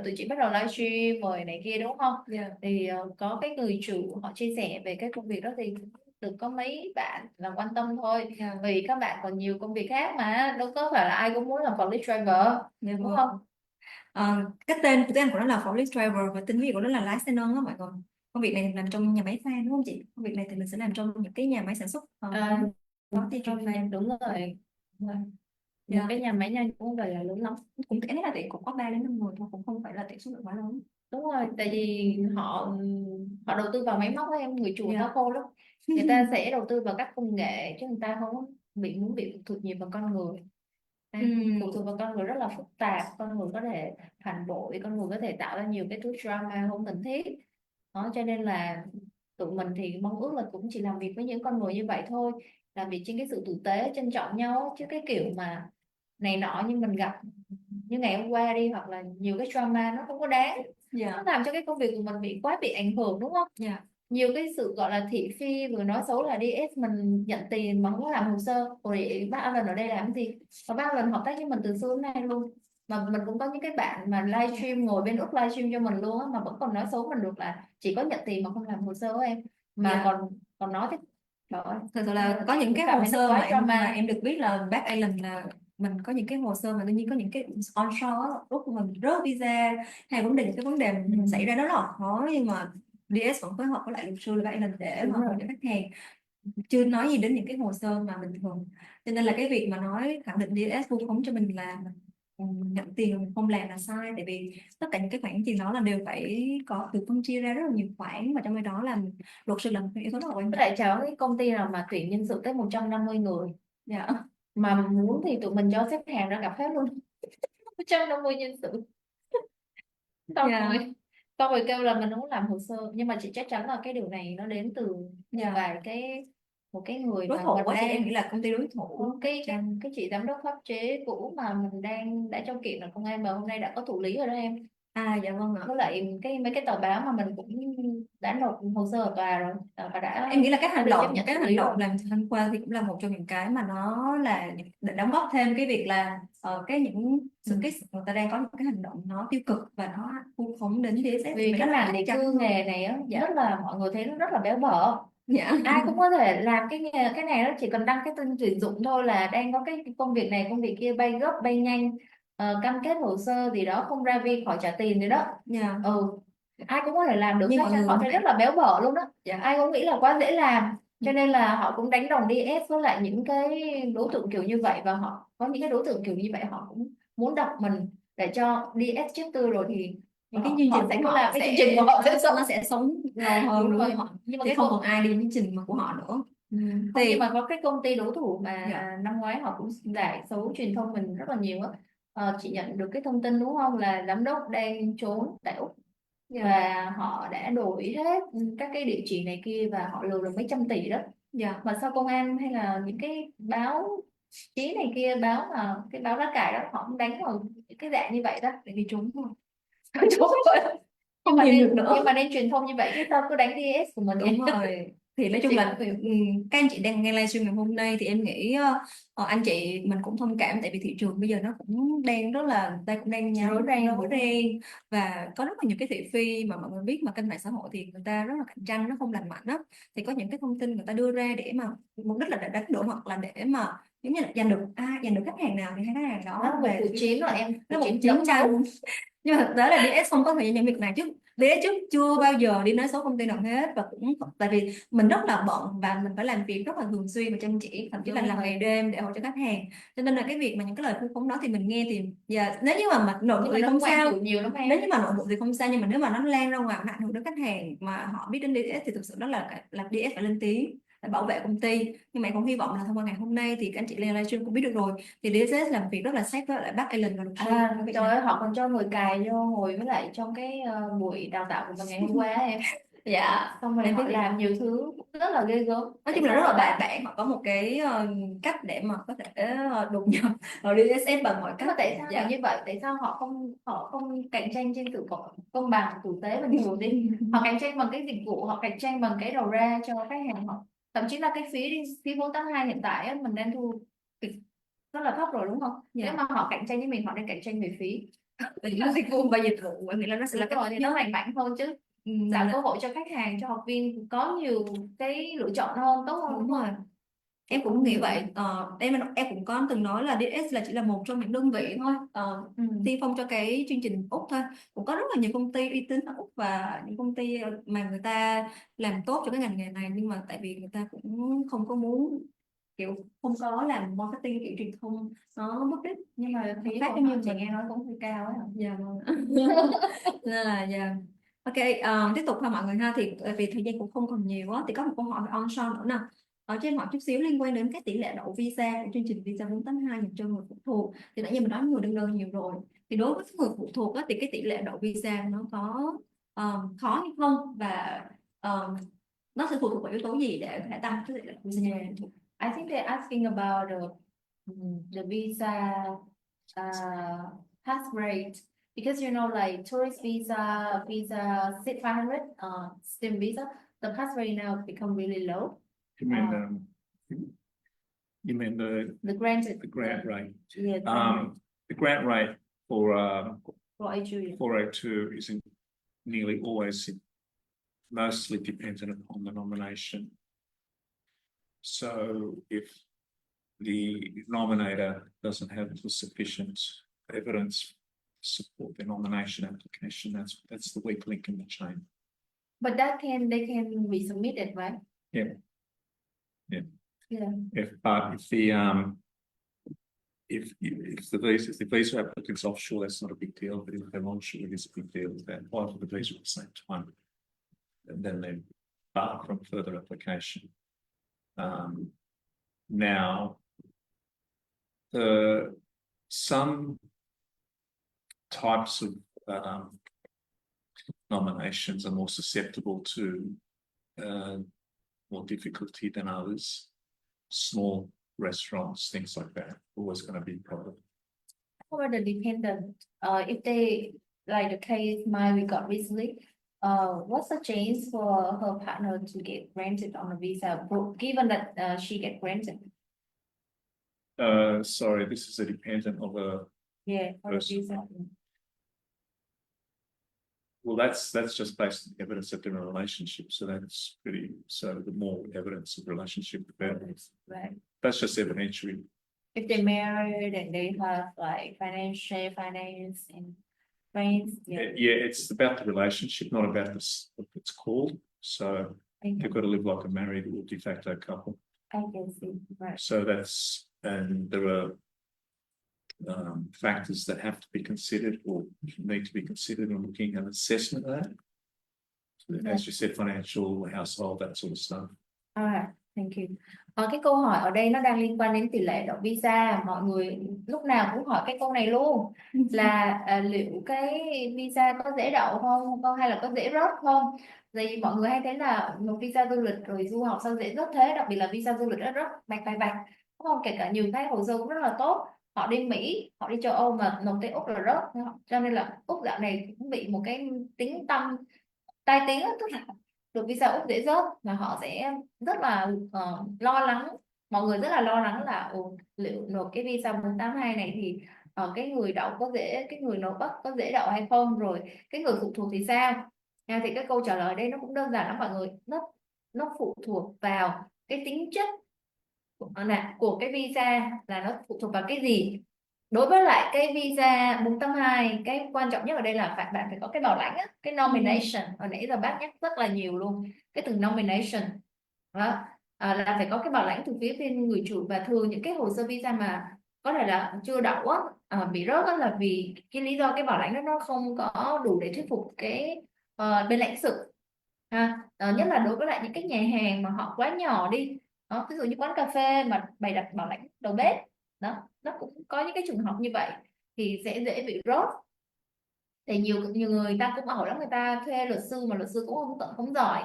tụi chị bắt đầu livestream rồi này kia đúng không? Yeah. Thì có cái người chủ họ chia sẻ về cái công việc đó thì được có mấy bạn là quan tâm thôi. Yeah. Vì các bạn còn nhiều công việc khác mà đâu có phải là ai cũng muốn làm forklift driver Yeah. đúng không? Cái tên của tiếng Anh của nó là forklift driver và tiếng Việt của nó là lái xe nâng đó mọi người. Công việc này làm trong nhà máy pha đúng không chị? Công việc này thì mình sẽ làm trong những cái nhà máy sản xuất có dây chuyền pha. Đúng rồi. Một Yeah. cái nhà máy nhanh cũng vậy là lớn lắm. Cũng cái là tỷ cũng có 3 đến 5 người thôi, cũng không phải là tỷ số lượng quá lớn. Đúng rồi, tại vì họ đầu tư vào máy móc ấy, em, người chủ người ta Yeah. khôn lắm. Người ta sẽ đầu tư vào các công nghệ chứ người ta không muốn bị phụ thuộc nhiều vào con người. Phụ thuộc vào con người rất là phức tạp, con người có thể phản bội, con người có thể tạo ra nhiều cái thứ drama không cần thiết. Đó, cho nên là tụi mình thì mong ước là cũng chỉ làm việc với những con người như vậy thôi, làm việc trên cái sự tử tế, trân trọng nhau, chứ cái kiểu mà này nọ như mình gặp như ngày hôm qua đi, hoặc là nhiều cái drama nó không có đáng. Yeah. Nó làm cho cái công việc của mình bị ảnh hưởng đúng không? Yeah. Nhiều cái sự gọi là thị phi rồi nói xấu là DS mình nhận tiền mà không có làm hồ sơ. Rồi bác Alan ở đây làm gì? Và bác Alan hợp tác với mình từ xưa đến nay luôn. Mà mình cũng có những cái bạn mà livestream ngồi bên Úc livestream cho mình luôn á, mà vẫn còn nói xấu mình được là chỉ có nhận tiền mà không làm hồ sơ của em. Mà Yeah. còn nói thế. Trời ơi. Thật sự là có những cái Cảm hồ thấy nó sơ quá mà drama. em được biết là bác Alan là mình có những cái hồ sơ mà tự nhiên có những cái onshore lúc mà mình rớt visa hay những cái vấn đề xảy ra đó rất là khó, nhưng mà DS vẫn phối hợp với lại luật sư là bác Alan để Đúng mà hỗ rồi. trợ khách hàng, chưa nói gì đến những cái hồ sơ mà bình thường. Cho nên là cái việc mà nói khẳng định DS vu khống cho mình là nhận tiền mình không làm là sai, tại vì tất cả những cái khoản tiền đó là đều phải có được phân chia ra rất là nhiều khoản, và trong đó là luật sư là một yếu tố rất là quan Với trọng. lại cháu cái công ty nào mà tuyển nhân sự tới 150 người Dạ. mà muốn thì tụi mình cho xếp hàng ra gặp hết luôn. 150 nhân sự. Xong Dạ. rồi kêu là mình không làm hồ sơ, nhưng mà chị chắc chắn là cái điều này nó đến từ Dạ. một cái người Đối mà thủ mình quá, chị em đang nghĩ là công ty đối thủ. cái chị giám đốc pháp chế cũ mà mình đã trong kiện là công an mà hôm nay đã có thụ lý rồi đó em. Dạ vâng ạ. với lại mấy cái tờ báo mà mình cũng đã nộp hồ sơ ở tòa rồi và đã Em nghĩ là các hành được chấp động nhận xử lý rồi. làm thời gian qua thì cũng là một trong những cái mà nó là để đóng góp thêm cái việc là những sự người ta đang có những cái hành động nó tiêu cực và nó vu khống đến DSS. Vì cái mảng định cư nghề này á, rất là mọi người thấy nó rất là béo bở. Dạ. Ai cũng có thể làm cái nghề cái này đó, chỉ cần đăng cái tin tuyển dụng thôi là đang có cái công việc này công việc kia bay gấp bay nhanh, cam kết hồ sơ gì đó không ra vi khỏi trả tiền gì đó. Dạ. Ai cũng có thể làm được Nhưng hết, mọi cho nên người họ thấy rất là béo bở luôn đó. Dạ. Ai cũng nghĩ là quá dễ làm, cho nên là họ cũng đánh đồng DS với lại những cái đối tượng kiểu như vậy, và họ có những cái đối tượng kiểu như vậy họ cũng muốn đọc mình để cho DS trước tư rồi thì những cái họ, chương họ trình sẽ của cứ họ làm cái chương trình của họ sẽ sống. nó sẽ sống lâu hơn Đúng đúng rồi. không họ, Nhưng mà thì cái không công còn ai đi chương trình mà của họ nữa. không, Thì nhưng mà có cái công ty đối thủ mà Dạ. năm ngoái họ cũng đại xấu truyền thông mình rất là nhiều á. Chị nhận được cái thông tin đúng không, là giám đốc đang trốn tại Úc Dạ. và họ đã đổi hết các cái địa chỉ này kia và họ lừa được mấy trăm tỷ đó. Dạ. Mà sao công an hay là những cái báo chí này kia, báo mà cái báo lá cải đó họ cũng đánh vào những cái dạng như vậy đó. Tại vì trốn rồi. Trốn rồi. Không nhìn được nữa. Nhưng mà nên truyền thông như vậy chứ sao cứ đánh DS của mình Đúng vậy? rồi. Thì nói chung Chị là cũng hiểu. các anh chị đang nghe livestream ngày hôm nay thì em nghĩ anh chị mình cũng thông cảm, tại vì thị trường bây giờ nó cũng đang rất là, người ta cũng đang Rối ren. và có rất là nhiều cái thị phi mà mọi người biết, mà kênh mạng xã hội thì người ta rất là cạnh tranh, nó không lành mạnh đó. Thì có những cái thông tin người ta đưa ra để mà mục đích là để đánh đổi, hoặc là để mà giống như là giành được khách hàng nào thì hay khách hàng đó Nó là một về cuộc chiến rồi em, nó cuộc một chiến chiến đẫm tranh. máu. Nhưng mà thực tế là DS không có thời gian những việc này, chứ DS trước chưa bao giờ đi nói xấu công ty nào hết, và cũng tại vì mình rất là bận và mình phải làm việc rất là thường xuyên và chăm chỉ, thậm chí là Đúng làm rồi. ngày đêm để hỗ trợ khách hàng, cho nên là cái việc mà những cái lời vu khống đó thì mình nghe thì nếu như mà nội bộ Nhưng mà thì nó không cũng ảnh sao, hưởng nhiều lắm em. nếu như mà nội bộ thì không sao, nhưng mà nếu mà nó lan ra ngoài nó ảnh hưởng đến khách hàng mà họ biết đến DS thì thực sự đó là DS phải lên tiếng để bảo vệ công ty. Nhưng mà em cũng hy vọng là thông qua ngày hôm nay thì các anh chị lên livestream cũng biết được rồi, thì DSS làm việc rất là sát với lại bác Ellen và luật sư. Trời ơi, họ còn cho người cài vô ngồi với lại trong cái buổi đào tạo của mình ngày hôm qua á em. Dạ. Xong rồi Em họ biết làm nhiều thứ rất là ghê gớm. nói Tại chung là rất sao là bài bản, họ có một cái cách để mà có thể đột nhập vào DSS bằng mọi Nhưng mà cách. tại sao lại Dạ. như vậy? Tại sao họ không cạnh tranh trên sự công bằng tử tế và nhiều đi? Họ cạnh tranh bằng cái dịch vụ, họ cạnh tranh bằng cái đầu ra cho khách hàng họ. Thậm chí là cái phí 482 hiện tại á, mình đang thu rất là thấp rồi đúng không? Dạ. Nếu mà họ cạnh tranh với mình, họ đang cạnh tranh về phí. Dịch vụ và dịch vụ em nghĩ là nó sẽ là Đúng rồi, thì nó lành mạnh hơn chứ. Tạo là cơ hội cho khách hàng, cho học viên có nhiều cái lựa chọn hơn, tốt hơn. đúng rồi. Em cũng nghĩ vậy. Em cũng có từng nói là DS là chỉ là một trong những đơn vị thôi, tiên phong cho cái chương trình Úc thôi. Cũng có rất là nhiều công ty uy tín ở Úc và những công ty mà người ta làm tốt cho cái ngành nghề này, nhưng mà tại vì người ta cũng không có muốn, kiểu không có làm marketing kiểu truyền thông nó mất đích. Nhưng mà phí Phát của giống họ như chị mình. nghe nói cũng hơi cao ấy. Dạ vâng. Nên là dạ. Ok, tiếp tục ha mọi người ha, thì vì thời gian cũng không còn nhiều á, thì có một câu hỏi về onshore nữa nè. Ở trên hỏi chút xíu liên quan đến cái tỷ lệ đậu visa của chương trình visa 482 dành cho người phụ thuộc. Thì nãy giờ mình nói người đơn đơn nhiều rồi. Thì đối với người phụ thuộc á, thì cái tỷ lệ đậu visa nó có khó hay không, và nó sẽ phụ thuộc vào yếu tố gì để có thể tăng cái tỷ lệ đậu visa cho người phụ thuộc? I think they're asking about the visa pass rate, because you know, like tourist visa 500 STEM visa, the pass rate now become really low. You mean The granted the grant rate? Yeah, The grant rate for for A2. 402 is nearly always mostly dependent upon the nomination. So if the nominator doesn't have the sufficient evidence to support their nomination application, that's the weak link in the chain. But they can be submitted, right? Yeah. Yeah. If the visa applicant's offshore, that's not a big deal, but if they're onshore, it is a big deal. They apply for the visa at the same time, and then they're barred from further application. Now, some types of nominations are more susceptible to more difficulty than others. Small restaurants, things like that, always going to be a problem. How about the dependent? If like the case mine we got recently. What's the chance for her partner to get granted on a visa, given that she get granted? Sorry, this is a dependent of a, Yeah, on a Yes. visa. well, that's just based on evidence that they're in a relationship, so that's pretty, so the more evidence of relationship, the better. Right. That's just evidentiary. If they married and they have like finance and friends, yeah. Yeah, it's about the relationship, not about this, what it's called, so they've got to live like a married or de facto couple. I can see, right. So that's, and there are factors that have to be considered or need to be considered in looking at assessment of that. So, as you said, financial, household, that sort of stuff. Alright, thank you. Cái câu hỏi ở đây nó đang liên quan đến tỷ lệ đậu visa. Mọi người lúc nào cũng hỏi cái câu này luôn là liệu cái visa có dễ đậu không, hay là có dễ rớt không? Vì mọi người hay thấy là một visa du lịch rồi du học sao dễ rớt thế, đặc biệt là visa du lịch rất bạch, đúng không? Kể cả nhiều cái hồ sơ cũng rất là tốt. Họ đi Mỹ, họ đi châu Âu mà nộp tới Úc là rớt. Cho nên là Úc dạo này cũng bị một cái tiếng tăm tai tiếng á, tức là được visa Úc dễ rớt và họ sẽ rất là lo lắng. Mọi người rất là lo lắng là liệu nộp cái visa 482 này thì cái người đậu có dễ, cái người nộp Bắc có dễ đậu hay không, rồi cái người phụ thuộc thì sao? Thì cái câu trả lời đây nó cũng đơn giản lắm mọi người, nó phụ thuộc vào cái tính chất của cái visa, là nó phụ thuộc vào cái gì. Đối với lại cái visa 482, cái quan trọng nhất ở đây là bạn phải có cái bảo lãnh á, cái nomination. Hồi nãy giờ bác nhắc rất là nhiều luôn cái từ nomination đó. Là phải có cái bảo lãnh từ phía bên người chủ, và thường những cái hồ sơ visa mà có thể là chưa đậu á, bị rớt á, là vì cái lý do cái bảo lãnh đó nó không có đủ để thuyết phục cái bên lãnh sự nhất là đối với lại những cái nhà hàng mà họ quá nhỏ đi đó, ví dụ như quán cà phê mà bày đặt bảo lãnh đầu bếp đó, nó cũng có những cái trường hợp như vậy thì sẽ dễ bị rớt. Thì nhiều người ta cũng hỏi lắm, người ta thuê luật sư mà luật sư cũng không giỏi,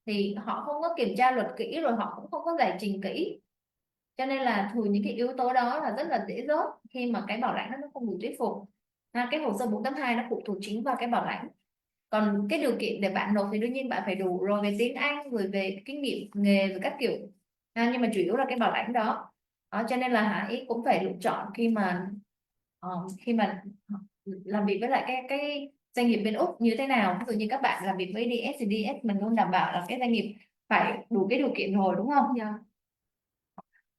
thì họ không có kiểm tra luật kỹ, rồi họ cũng không có giải trình kỹ, cho nên là thường những cái yếu tố đó là rất là dễ rớt khi mà cái bảo lãnh nó không đủ thuyết phục. Cái hồ sơ 482 nó phụ thuộc chính vào cái bảo lãnh. Còn cái điều kiện để bạn nộp thì đương nhiên bạn phải đủ rồi về tiếng Anh, rồi về kinh nghiệm nghề rồi các kiểu, nhưng mà chủ yếu là cái bảo lãnh đó. Cho nên là Hải cũng phải lựa chọn khi mà làm việc với lại cái doanh nghiệp bên Úc như thế nào. Ví dụ như các bạn làm việc với DS thì DS mình luôn đảm bảo là cái doanh nghiệp phải đủ cái điều kiện rồi, đúng không? Dạ.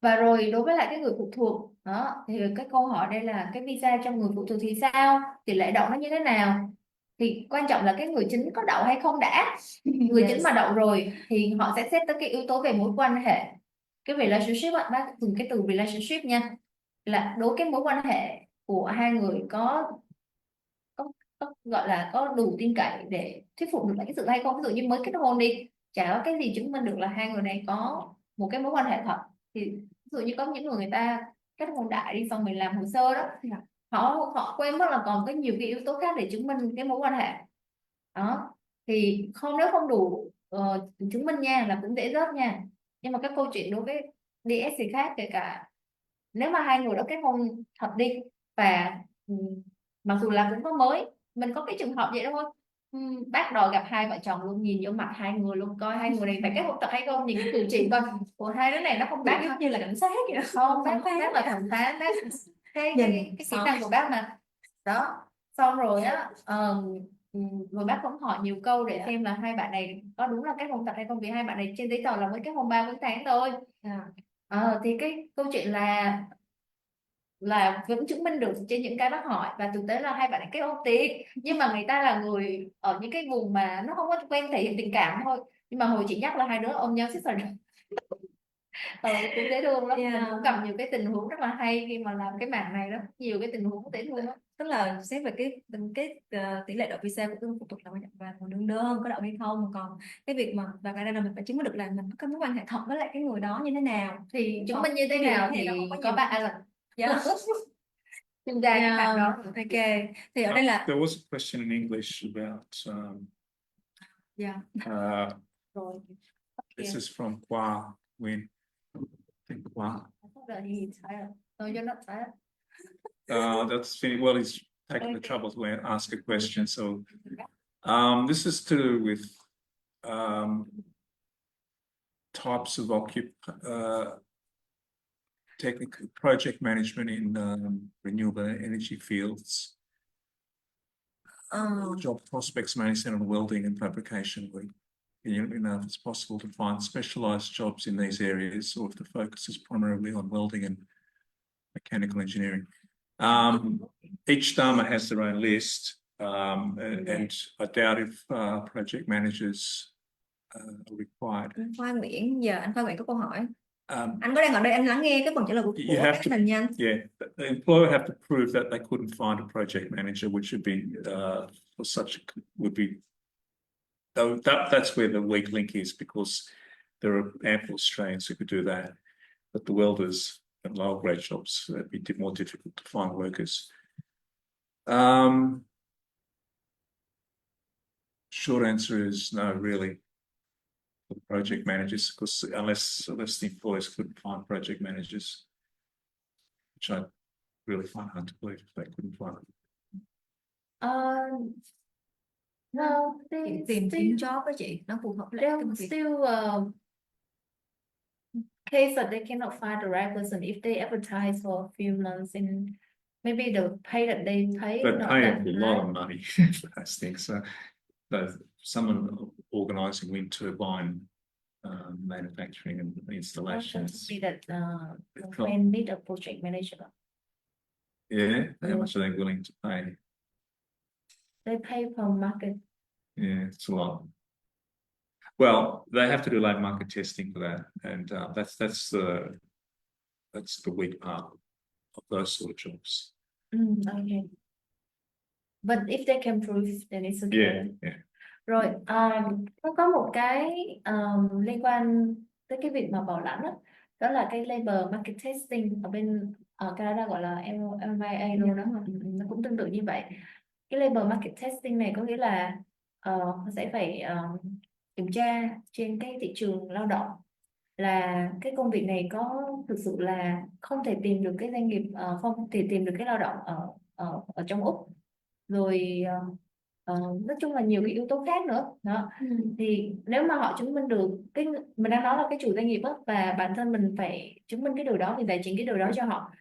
Và rồi đối với lại cái người phụ thuộc đó, thì cái câu hỏi đây là cái visa cho người phụ thuộc thì sao, tỷ lệ đậu nó như thế nào? Thì quan trọng là cái người chính có đậu hay không đã. Người chính mà đậu rồi thì họ sẽ xét tới cái yếu tố về mối quan hệ, cái relationship ạ, bác dùng cái từ relationship nha, là đối cái mối quan hệ của hai người có gọi là có đủ tin cậy để thuyết phục được lãnh sự hay không. Ví dụ như mới kết hôn đi, chả có cái gì chứng minh được là hai người này có một cái mối quan hệ thật. Thì ví dụ như có những người ta kết hôn đại đi, xong mình làm hồ sơ đó, họ quên mất là còn có nhiều cái yếu tố khác để chứng minh cái mối quan hệ đó. Thì nếu không đủ chứng minh nha là cũng dễ rớt nha. Nhưng mà cái câu chuyện đối với DS thì khác, kể cả nếu mà hai người đã kết hôn thật đi, và mặc dù là cũng có mới, mình có cái trường hợp vậy thôi. Bác đòi gặp hai vợ chồng luôn, nhìn vô mặt hai người luôn, coi hai người này phải kết hôn thật hay không, nhìn cái cử chỉ coi của hai đứa này nó không Bác đúng. như là cảnh sát vậy đó. Không, bác là thẩm phán, bác cái kỹ năng của bác mà đó. Xong rồi á rồi bác cũng hỏi nhiều câu để xem là hai bạn này có đúng là kết hôn thật hay không, vì hai bạn này trên giấy tờ là mới kết hôn 3-4 tháng thôi. Thì cái câu chuyện là vẫn chứng minh được trên những cái bác hỏi, và thực tế là hai bạn ấy kết hôn thiệt, nhưng mà người ta là người ở những cái vùng mà nó không có quen thể hiện tình cảm thôi. Nhưng mà hồi chị nhắc là hai đứa ôm nhau xích sờ cũng dễ thương lắm. Mình cũng gặp nhiều cái tình huống rất là hay khi mà làm cái mảng này đó, nhiều cái tình huống dễ thương lắm. Tức là xét về cái tỷ lệ đậu visa của tương phụ thuộc là quan trọng, và một đương đơn có đậu hay không. Còn cái việc mà và cái đây là mình phải chứng minh được là mình có mối quan hệ thật với lại cái người đó như thế nào. Thì chứng minh như thế nào thì có bạn là chuyên gia các bạn đó. Ok, thì ở đây là There was a question in English about Rồi. this is from Qua Nguyen. I think Qua. Tôi cho nó phải. That's well, he's taken the Okay. trouble to ask a question. So, this is to do with types of technical project management in renewable energy fields, job prospects management on welding and fabrication work. Can you let me know if it's possible to find specialized jobs in these areas, or if the focus is primarily on welding and mechanical engineering? Each Dharma has their own list, and I doubt if project managers are required. Anh Khoa Nguyễn, giờ anh Khoa Nguyễn có câu hỏi. Um, Anh có đang ở đây anh lắng nghe cái phần trả lời của You have các to- mình nha anh. Yeah, the employer have to prove that they couldn't find a project manager, which would be for such would be. Though that's where the weak link is, because there are ample Australians who could do that, but the welders and lower grade jobs it'd be more difficult to find workers. Short answer is no, really. For the project managers, because unless the employers couldn't find project managers, which I really find hard to believe if they couldn't find them. No, they Tìm still, job đó chị, nó phù hợp với lại they'll công việc. still case that they cannot find the right person if they advertise for a few months, and maybe the pay that they pay They not pay that a lot high. of money for those things. So someone organising wind turbine manufacturing and Also installations. be that It's not- when need a project manager, Yeah, how much are they willing to pay? they pay per market. Yeah, it's a lot. Well, they have to do labour market testing for that, and that's the weak part of those sort of jobs. Okay. But if they can prove, then it's okay. Yeah. Rồi, nó có một cái liên quan tới cái việc mà bảo lãnh đó, đó là cái labor market testing ở bên Canada gọi là LMIA luôn đó, nó cũng tương tự như vậy. Cái labor market testing này có nghĩa là họ sẽ phải kiểm tra trên cái thị trường lao động là cái công việc này có thực sự là không thể tìm được cái doanh nghiệp, không thể tìm được cái lao động ở trong Úc, rồi nói chung là nhiều cái yếu tố khác nữa đó. Thì nếu mà họ chứng minh được cái mình đang nói là cái chủ doanh nghiệp á, và bản thân mình phải chứng minh cái điều đó, mình tài chính cái điều đó cho họ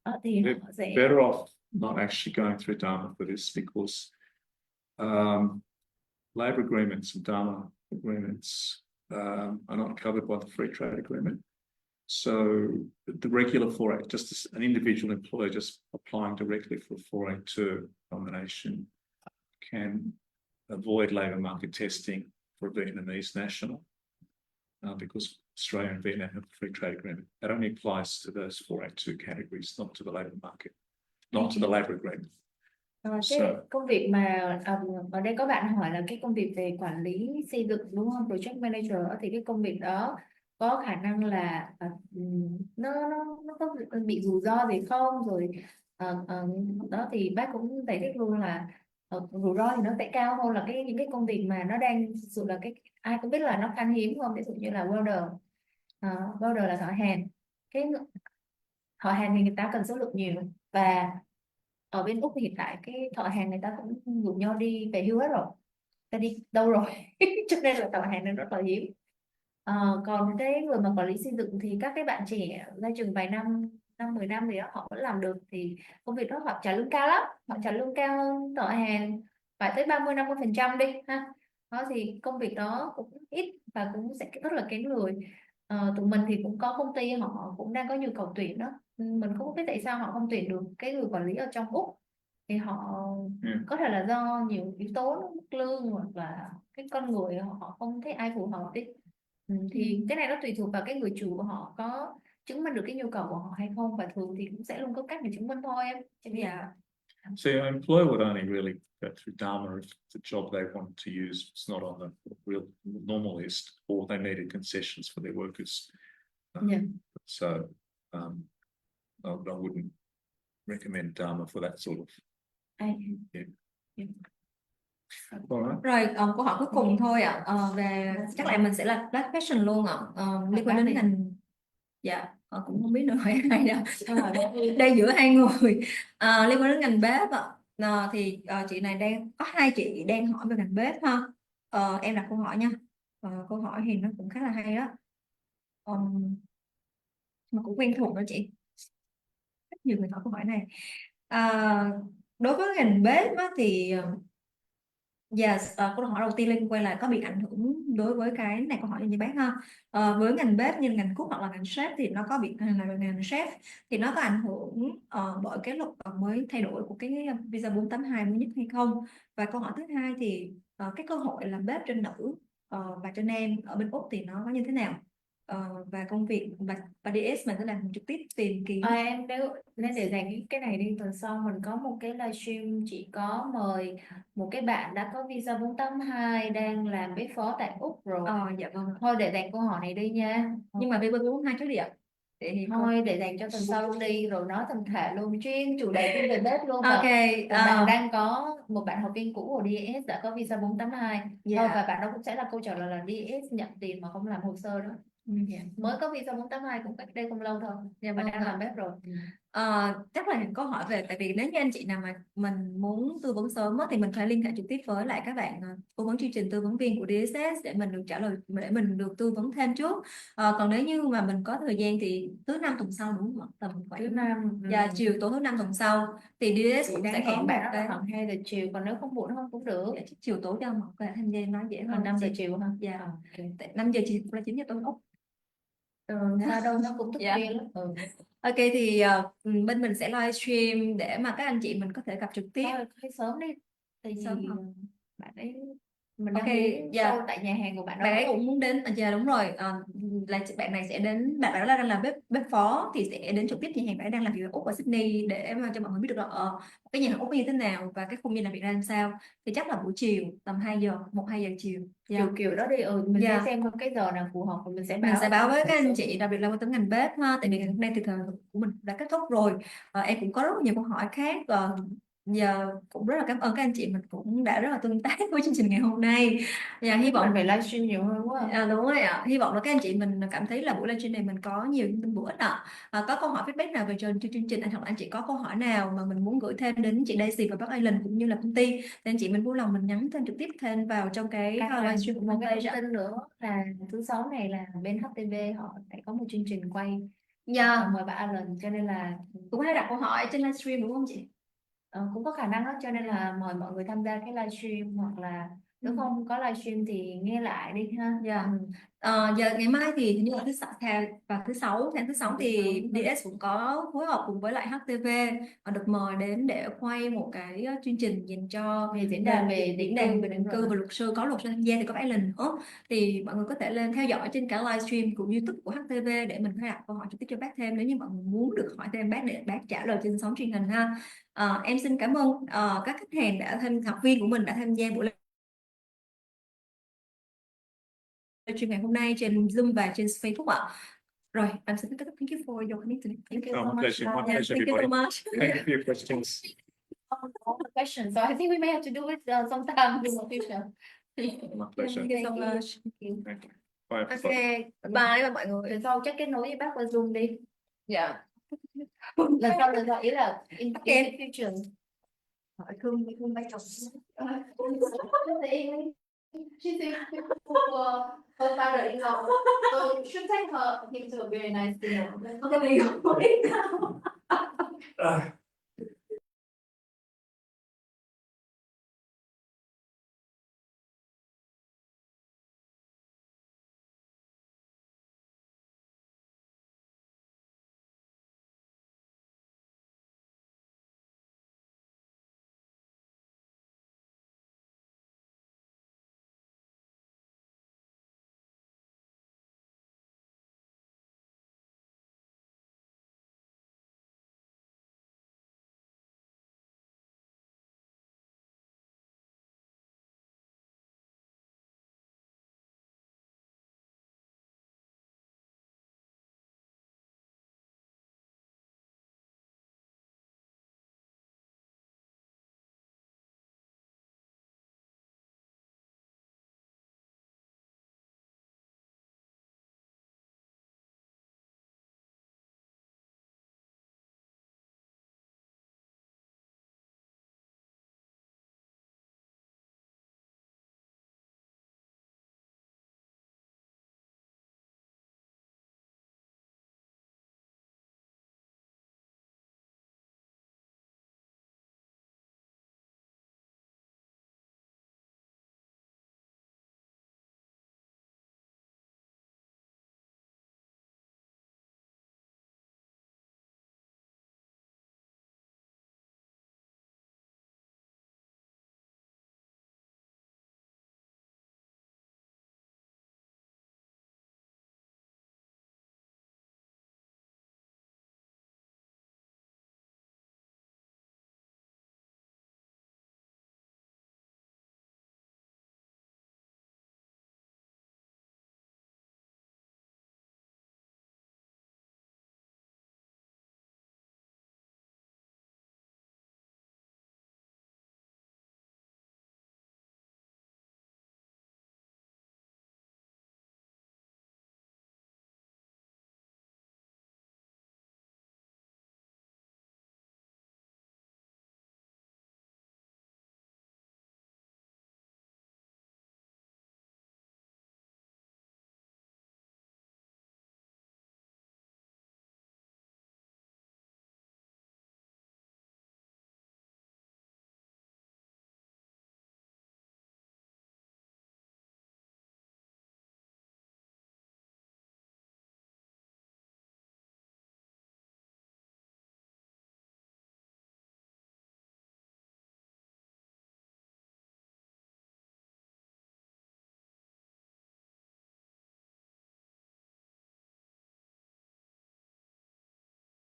đó, thì họ sẽ Better off not actually going through Dharma for this, because labour agreements and Dharma agreements are not covered by the free trade agreement. So the regular 482, just as an individual employer just applying directly for 482 nomination can avoid labour market testing for a Vietnamese national, because Australia and Vietnam have a free trade agreement. That only applies to those 482 categories, not to the labour market, not to the labour agreement. cái So- công việc mà ở đây có bạn hỏi là cái công việc về quản lý xây dựng đúng không, project manager, thì cái công việc đó có khả năng là nó có bị rủi ro gì không, rồi đó thì bác cũng giải thích luôn là rủi ro thì nó sẽ cao hơn là những cái công việc mà nó đang thực sự là cái ai cũng biết là nó khan hiếm không, ví dụ như là welder. Welder là thợ hàn, cái thợ hàn thì người ta cần số lượng nhiều, và ở bên Úc hiện tại cái thợ hàn người ta cũng rủ nhau đi về hưu hết rồi, ta đi đâu rồi cho nên là thợ hàn nên rất là hiếm. Còn cái người mà quản lý xây dựng thì các cái bạn trẻ ra trường vài năm 10 năm thì đó họ vẫn làm được, thì công việc đó họ trả lương cao lắm, họ trả lương cao hơn thợ hàn phải tới 30-50% đi ha. Đó thì công việc đó cũng ít và cũng sẽ rất là kén người. Tụi mình thì cũng có công ty họ cũng đang có nhu cầu tuyển đó, mình không biết tại sao họ không tuyển được cái người quản lý ở trong Úc, thì họ có thể là do nhiều yếu tố, mức lương hoặc là cái con người họ không thấy ai phù hợp đi. Thì cái này nó tùy thuộc vào cái người chủ của họ có chứng minh được cái nhu cầu của họ hay không, và thường thì cũng sẽ luôn có cách để chứng minh thôi em. Dạ. So your employer would only really go through Dharma if the job they want to use was not on the real normal list, or they needed concessions for their workers. Yeah. So I wouldn't recommend Dharma for that sort of. All right. Rồi câu hỏi cuối cùng thôi ạ. Về chắc là mình sẽ là last question luôn ạ. Liên quan đến ngành, dạ cũng không biết nữa hỏi ai đâu. Đây giữa hai người. Liên quan đến ngành bếp ạ. Chị này có hai chị đang hỏi về ngành bếp ha. Em đặt câu hỏi nha. Câu hỏi thì nó cũng khá là hay đó. Mà cũng quen thuộc đó chị. Rất nhiều người hỏi câu hỏi này. Đối với ngành bếp á, thì câu hỏi đầu tiên liên quan là có bị ảnh hưởng đối với cái này, câu hỏi như bác ha. Với ngành bếp như ngành cook hoặc là ngành chef thì nó có bị ngành chef thì nó có ảnh hưởng bởi cái luật mới thay đổi của cái visa 482 mới nhất hay không? Và câu hỏi thứ hai thì cái cơ hội làm bếp cho nữ và cho nam ở bên Úc thì nó có như thế nào? Và công việc và DS mình sẽ làm trực tiếp tìm kiếm. Em nếu để dành cái này đi, tuần sau mình có một cái livestream chị có mời một cái bạn đã có visa 482 đang làm bếp phó tại Úc rồi. Dạ vâng. Thôi để dành câu hỏi này đi nha. Nhưng mà VB42 trước đi ạ. Thôi để dành cho tuần sau đi rồi nói tổng thể luôn, chuyên chủ đề chuyên về bếp luôn. Ok. Và bạn đang có một bạn học viên cũ của DS đã có visa 482. Dạ. Thôi, và bạn đó cũng sẽ là câu trả lời là DS nhận tiền mà không làm hồ sơ đó. Mới có visa 482 cũng cách đây không lâu thôi. Dạ Và vâng đang ạ. làm bếp rồi. Chắc là câu hỏi về, tại vì nếu như anh chị nào mà mình muốn tư vấn sớm á, thì mình phải liên hệ trực tiếp với lại các bạn tư vấn chương trình, tư vấn viên của DSS để mình được trả lời, để mình được tư vấn thêm trước. Còn nếu như mà mình có thời gian thì thứ năm tuần sau, đúng không ạ? Tầm Thứ khoảng năm. chiều tối thứ năm tuần sau thì DSS Chị cũng đang sẽ có hẹn một bạn đó cái là khoảng 2 giờ chiều, còn nếu không muộn hơn cũng được. Dạ, chiều tối cho mọi người tham gia nói dễ hơn. Khoảng 5 giờ chị. chiều ha. Dạ. Ok. Tại 5 giờ chiều là 9 giờ tối Úc. Xa đâu nó cũng thức Dạ. khuya lắm. Ok thì bên mình sẽ livestream để mà các anh chị mình có thể gặp trực tiếp. Thôi hơi sớm đi, tại vì Sớm không? bạn ấy mình Ok, đang muốn dạ. show tại nhà hàng của bạn đó. Bạn ấy cũng muốn đến. Dạ đúng rồi. Là bạn này sẽ đến, bạn đó là đang làm bếp phó thì sẽ đến trực tiếp nhà hàng. Bạn ấy đang làm việc ở Úc ở Sydney để mà cho mọi người biết được là cái nhà hàng Úc như thế nào và cái không gian làm việc ra làm sao. Thì chắc là buổi chiều tầm 2 giờ, 1-2 giờ chiều. Dạ. Kiểu đó đi, mình Dạ. sẽ xem cái giờ nào phù hợp và mình sẽ Mình sẽ báo với các anh sớm. chị, đặc biệt là quan tâm ngành bếp ha, tại vì ngày hôm nay thì thời lượng của mình đã kết thúc rồi. Em cũng có rất là nhiều câu hỏi khác. Giờ cũng rất là cảm ơn các anh chị, mình cũng đã rất là tương tác với chương trình ngày hôm nay. Và hy vọng Bạn phải livestream nhiều hơn quá. đúng rồi ạ. Hy vọng là các anh chị mình cảm thấy là buổi livestream này mình có nhiều thông tin bổ ích ạ. Có câu hỏi feedback nào về chương trình, hoặc là anh chị có câu hỏi nào mà mình muốn gửi thêm đến chị Daisy và bác Island cũng như là công ty, thì anh chị mình vui lòng mình nhắn thêm trực tiếp thêm vào trong cái livestream của Một cái fanpage thông ạ. tin nữa là thứ sáu này là bên HTV họ sẽ có một chương trình quay Dạ. mời bà Alan, cho nên là Cũng có thể đặt câu hỏi trên livestream đúng không chị? cũng có khả năng đó, cho nên là mời mọi người tham gia cái livestream, hoặc là nếu không có livestream thì nghe lại đi ha. Dạ. Giờ ngày mai thì hình như là vào thứ sáu, tháng thứ 6 thì DS cũng có phối hợp cùng với lại HTV được mời đến để quay một cái chương trình dành cho Diễn đàn về định cư và luật sư, có luật sư tham gia thì có Island nữa. Thì mọi người có thể lên theo dõi trên cả livestream cũng YouTube của HTV để mình có thể đặt câu hỏi trực tiếp cho bác thêm nếu như mọi người muốn được hỏi thêm bác để bác trả lời trên sóng truyền hình ha. Em xin cảm ơn các khách hàng học viên của mình đã tham gia buổi livestream ngày hôm nay trên Zoom và trên Facebook ạ. Rồi, em xin kết thúc. Thank you for your commitment. Thank you so My much. pleasure, my Yeah, pleasure, thank you so everybody. much. Thank you for your questions. All the questions, so I think we may have to do it sometime in the future. My pleasure. Thank you so Thank you. much. Thank you. Bye, Ok, everybody. bye mọi người. Lần sau chắc kết nối với bác qua Zoom đi. Dạ. Lần sau ý là in the future. Hỏi thương bác chồng. She thinks her father-in-law, so you should take him to a very nice dinner. Ok, mình không biết đâu.